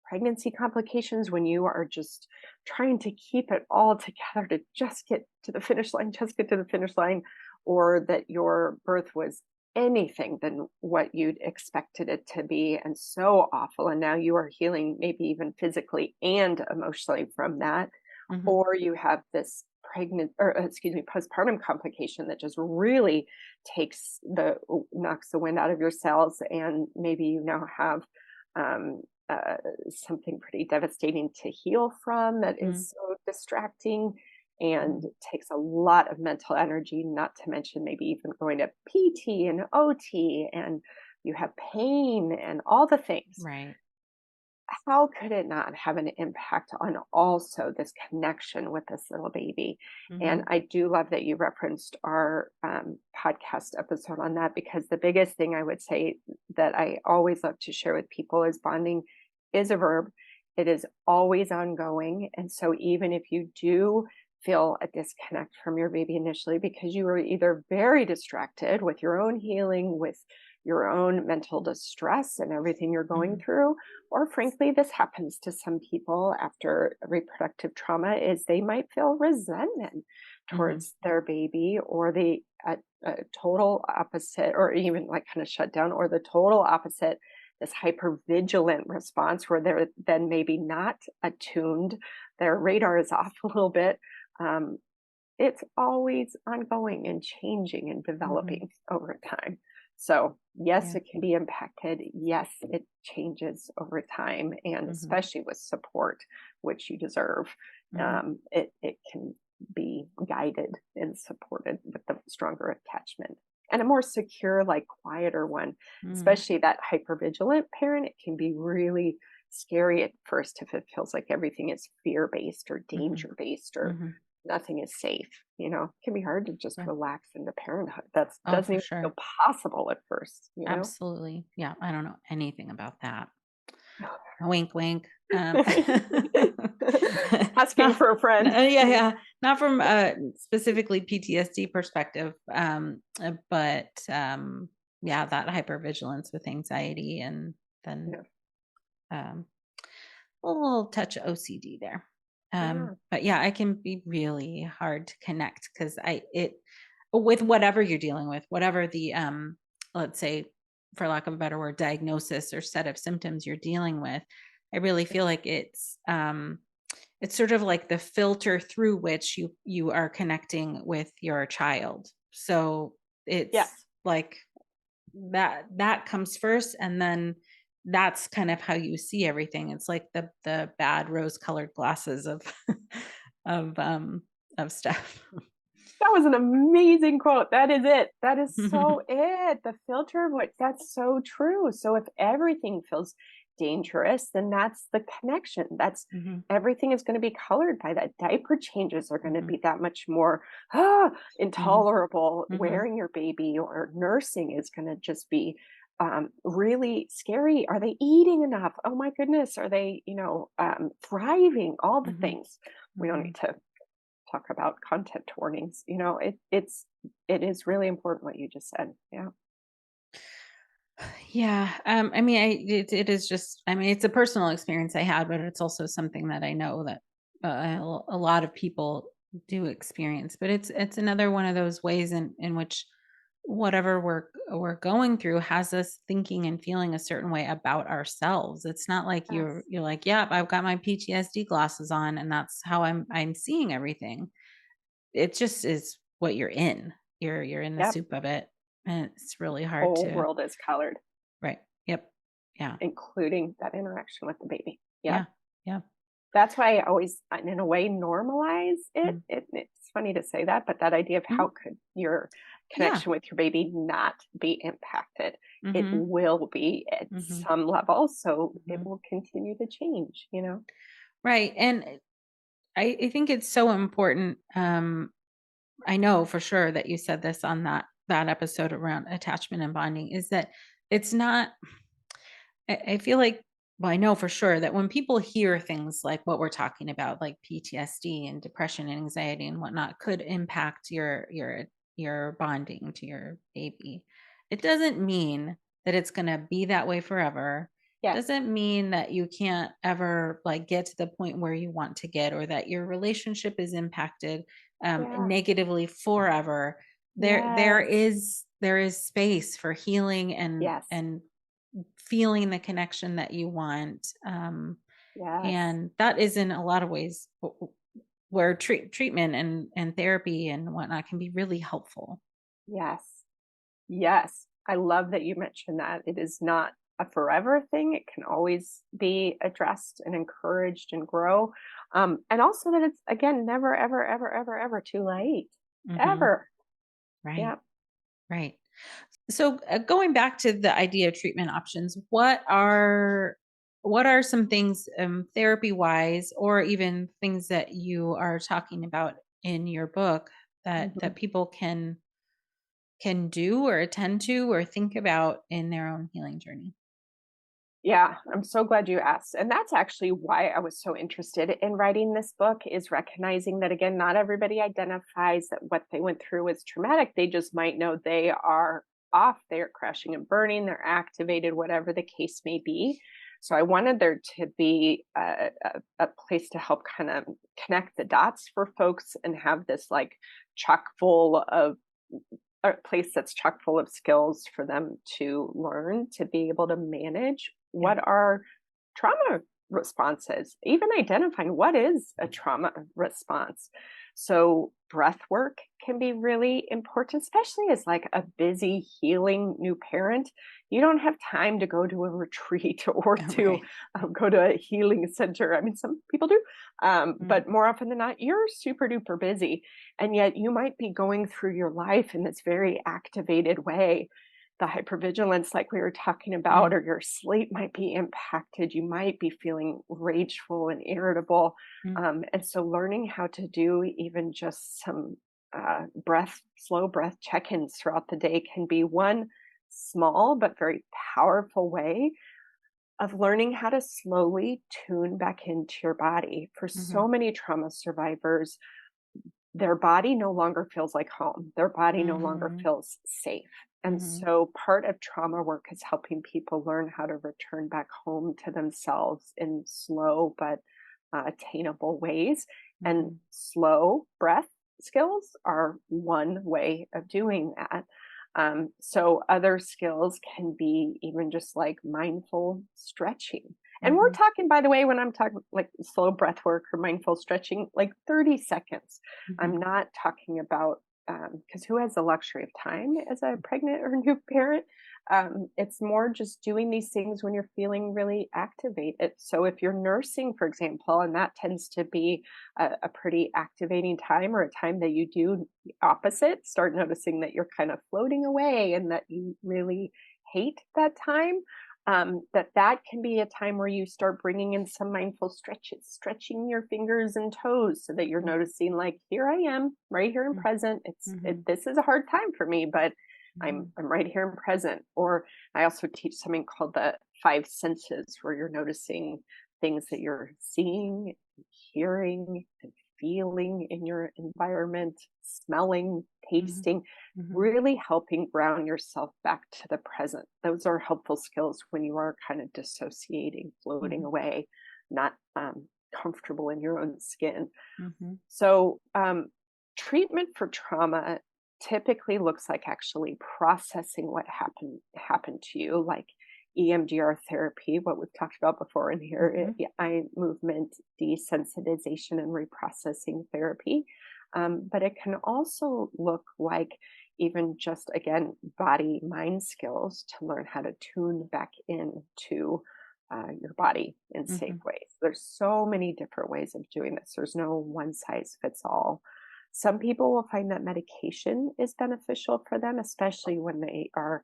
pregnancy complications, when you are just trying to keep it all together to just get to the finish line, just get to the finish line, or that your birth was anything than what you'd expected it to be and so awful. And now you are healing, maybe even physically and emotionally from that. Hmm. Or you have this pregnant or excuse me postpartum complication that just really knocks the wind out of your sails, and maybe you now have um, something pretty devastating to heal from that is so distracting and Hmm. takes a lot of mental energy, not to mention maybe even going to PT and OT, and you have pain and all the things. Right. How could it not have an impact on also this connection with this little baby? And Hmm. I do love that you referenced our podcast episode on that, because the biggest thing I would say that I always love to share with people is bonding is a verb. It is always ongoing. And so even if you do feel a disconnect from your baby initially because you were either very distracted with your own healing, with your own mental distress and everything you're going Hmm. through, or frankly, this happens to some people after reproductive trauma, is they might feel resentment Mm-hmm. towards their baby, or the total opposite, or even like kind of shut down, or the total opposite, this hypervigilant response where they're then maybe not attuned, their radar is off a little bit. Um, it's always ongoing and changing and Mm-hmm. developing over time. So, yes, Yeah. it can be impacted. Yes, it changes over time. And Mm-hmm. especially with support, which you deserve, Mm-hmm. it can be guided and supported with the stronger attachment and a more secure, like quieter one, Mm-hmm. especially that hypervigilant parent. It can be really scary at first if it feels like everything is fear based or Mm-hmm. danger based or Mm-hmm. nothing is safe. It can be hard to just Yeah. relax into parenthood. That Oh, doesn't for even feel sure. possible at first. Absolutely. Yeah. I don't know anything about that. Wink, wink. Asking Not, for a friend. yeah, yeah. Not from specifically PTSD perspective, but yeah, that hypervigilance with anxiety and then Yeah. um, a little touch OCD there. Yeah. But yeah, I can be really hard to connect because it with whatever you're dealing with, whatever the let's say, for lack of a better word, diagnosis or set of symptoms you're dealing with, I really feel like it's sort of like the filter through which you are connecting with your child. So it's Yes. like that comes first, and then that's kind of how you see everything. It's like the bad rose colored glasses of of um of stuff. That was an amazing quote. That is it. That is so it. The filter of what that's so true. So if everything feels dangerous, then that's the connection. That's Mhm, everything is going to be colored by that. Diaper changes are going to mhm, be that much more mhm, intolerable. mhm, Wearing your baby or nursing is going to just be really scary. Are they eating enough? Oh my goodness. Are they, thriving? All the mhm, things. We don't mhm. need to talk about content warnings. It is really important what you just said. Yeah. Yeah, I mean, it is just, I mean, it's a personal experience I had, but it's also something that I know that a lot of people do experience. But it's another one of those ways in which whatever we're going through has us thinking and feeling a certain way about ourselves. It's not like you're Yes. you're like, yep, I've got my PTSD glasses on, and that's how I'm seeing everything. It just is what you're in. You're in the Yep. soup of it, and it's really hard Whole to. world is colored, Right. Yep. Yeah. including that interaction with the baby. Yeah. Yep. Yeah. That's why I always, in a way, normalize it. Mm. It's funny to say that, but that idea of Mhm. how could your Yeah. connection with your baby not be impacted? It Mhm. will be at Mhm. some level, so it Mhm. will continue to change. Right. And I think it's so important. I know for sure that you said this on that episode around attachment and bonding is that it's not. I feel like, well, I know for sure that when people hear things like what we're talking about, like PTSD and depression and anxiety and whatnot, could impact your bonding to your baby. It doesn't mean that it's going to be that way forever. Yes. Doesn't mean that you can't ever like get to the point where you want to get, or that your relationship is impacted Yeah. negatively forever. Yes. There is space for healing Yes. and feeling the connection that you want. Yes. And that is in a lot of ways where treatment and therapy and whatnot can be really helpful. Yes. Yes. I love that you mentioned that. It is not a forever thing. It can always be addressed and encouraged and grow. And also that it's, again, never, ever, ever, ever, ever too late. Hmm. Ever. Right. Yeah. Right. So going back to the idea of treatment options, what are some things therapy wise, or even things that you are talking about in your book Mhm. that people can do or attend to or think about in their own healing journey? Yeah, I'm so glad you asked. And that's actually why I was so interested in writing this book, is recognizing that, again, not everybody identifies that what they went through was traumatic. They just might know they are off, they're crashing and burning, they're activated, whatever the case may be. So I wanted there to be a place to help kind of connect the dots for folks and have this like chock full of a place that's chock full of skills for them to learn to be able to manage Yeah. what are trauma responses, even identifying what is a trauma response. So breath work can be really important, especially as like a busy healing new parent. You don't have time to go to a retreat or to Right. go to a healing center. I mean, some people do, Mm. but more often than not, you're super duper busy. And yet you might be going through your life in this very activated way. The hypervigilance, like we were talking about, Mm. or your sleep might be impacted. You might be feeling rageful and irritable. Mm. And so, learning how to do even just some slow breath check ins throughout the day can be one small but very powerful way of learning how to slowly tune back into your body. For so Mhm. many trauma survivors, their body no longer feels like home. Their body no longer Mhm. feels safe. And Mhm. so part of trauma work is helping people learn how to return back home to themselves in slow but attainable ways. And Mhm. slow breath skills are one way of doing that. So other skills can be even just like mindful stretching. And we're Mhm. talking, by the way, when I'm talking like slow breath work or mindful stretching, like 30 seconds. I'm Mhm. not talking about, because who has the luxury of time as a pregnant or new parent? It's more just doing these things when you're feeling really activated. So if you're nursing, for example, and that tends to be a pretty activating time or a time that you do the opposite, start noticing that you're kind of floating away and that you really hate that time. That can be a time where you start bringing in some mindful stretches, stretching your fingers and toes so that you're Mm. noticing, like, here I am, right here and Mm. present. Mhm. This is a hard time for me, but I'm Mhm. I'm right here and present. Or I also teach something called the five senses, where you're noticing things that you're seeing, hearing, and feeling in your environment, smelling, Mhm. tasting, Mhm. really helping ground yourself back to the present. Those are helpful skills when you are kind of dissociating, floating Mhm. away, not comfortable in your own skin. Mhm. So, treatment for trauma typically looks like actually processing what happened to you, like EMDR therapy, what we've talked about before in here, Mhm. eye movement desensitization and reprocessing therapy. But it can also look like even just again body mind skills to learn how to tune back into your body in safe Mhm. ways. There's so many different ways of doing this. There's no one size fits all. Some people will find that medication is beneficial for them, especially when they are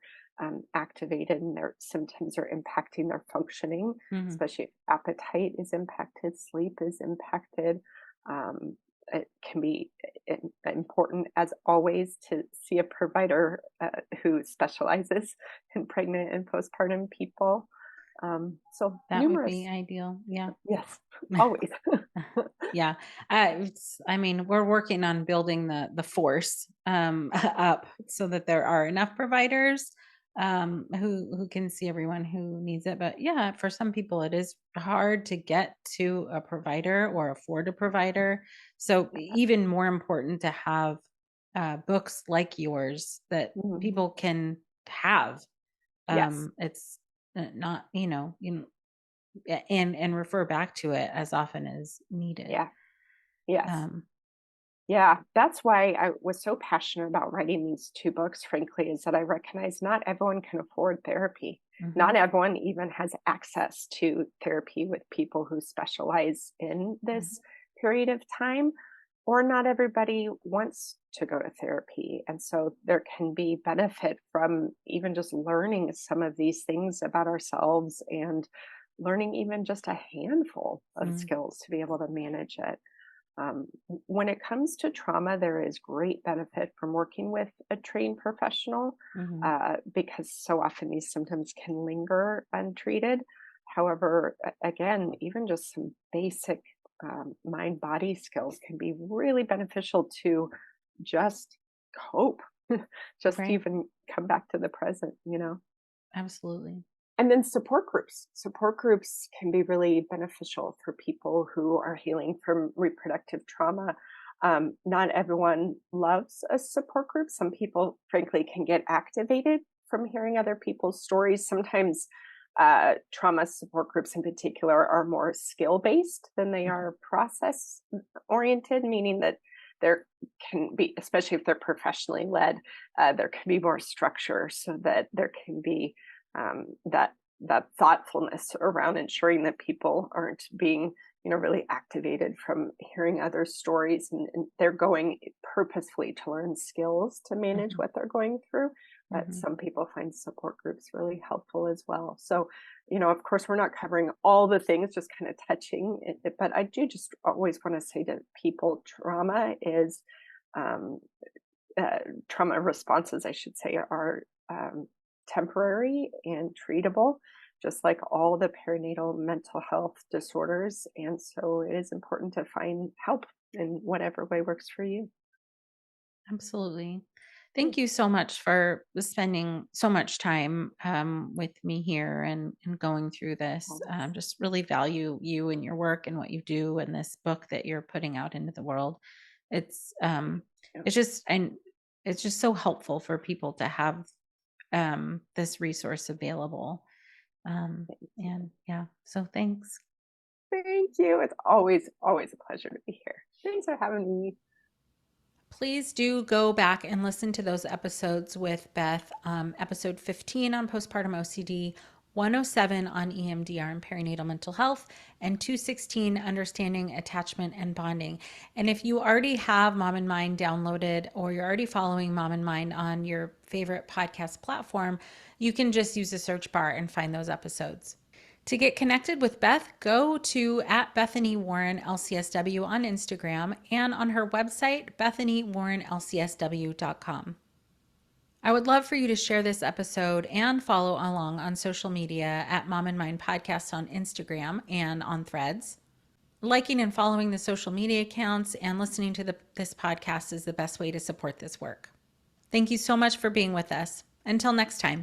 activated and their symptoms are impacting their functioning, Mhm. especially if appetite is impacted, sleep is impacted. It can be important, as always, to see a provider who specializes in pregnant and postpartum people. So That would be numerous, ideal. Yeah. yes, always. Yeah. I mean, we're working on building the force up so that there are enough providers who can see everyone who needs it. But yeah, for some people it is hard to get to a provider or afford a provider. So even more important to have books like yours that Mhm. people can have. Yes. It's not, and refer back to it as often as needed. Yeah. Yes. Um, Yeah, that's why I was so passionate about writing these 2 books, frankly, is that I recognize not everyone can afford therapy. Not mhm, everyone even has access to therapy with people who specialize in mhm, this period of time, or not everybody wants to go to therapy. And so there can be benefit from even just learning some of these things about ourselves and learning even just a handful of mhm, skills to be able to manage it. When it comes to trauma, there is great benefit from working with a trained professional mhm, because so often these symptoms can linger untreated. However, again, even just some basic mind body skills can be really beneficial to just cope, just right, even come back to the present, you know? absolutely. And then support groups. Support groups can be really beneficial for people who are healing from reproductive trauma. Not everyone loves a support group. Some people, frankly, can get activated from hearing other people's stories. Sometimes trauma support groups in particular are more skill based than they Mhm. are process oriented, meaning that there can be, especially if they're professionally led, there can be more structure so that there can be that thoughtfulness around ensuring that people aren't being really activated from hearing other stories, and they're going purposefully to learn skills to manage Mhm. what they're going through. But Mhm. some people find support groups really helpful as well. So, of course, we're not covering all the things, just kind of touching it, but I do just always want to say to people, um, uh, trauma responses, I should say, are temporary and treatable, just like all the perinatal mental health disorders. And so it is important to find help in whatever way works for you. Absolutely. Mm, Thank you so much for spending so much time with me here and going through this. always. Just really value you and your work and what you do and this book that you're putting out into the world. It's Yeah, it's just and it's just so helpful for people to have this resource available. Um, thank you. and yeah, so thanks. Thank you. It's always a pleasure to be here. Thanks for having me. Please do go back and listen to those episodes with Beth. Episode 15 on postpartum OCD, 107 on EMDR and perinatal mental health, and 216 understanding attachment and bonding. And if you already have Mom and Mind downloaded or you're already following Mom and Mind on your favorite podcast platform, you can just use the search bar and find those episodes. To get connected with Beth, go to at Bethany Warren LCSW on Instagram and on her website, BethanyWarrenLCSW.com. I would love for you to share this episode and follow along on social media at Mom and Mind Podcast on Instagram and on Threads. Liking and following the social media accounts and listening to this podcast is the best way to support this work. Thank you so much for being with us. Until next time.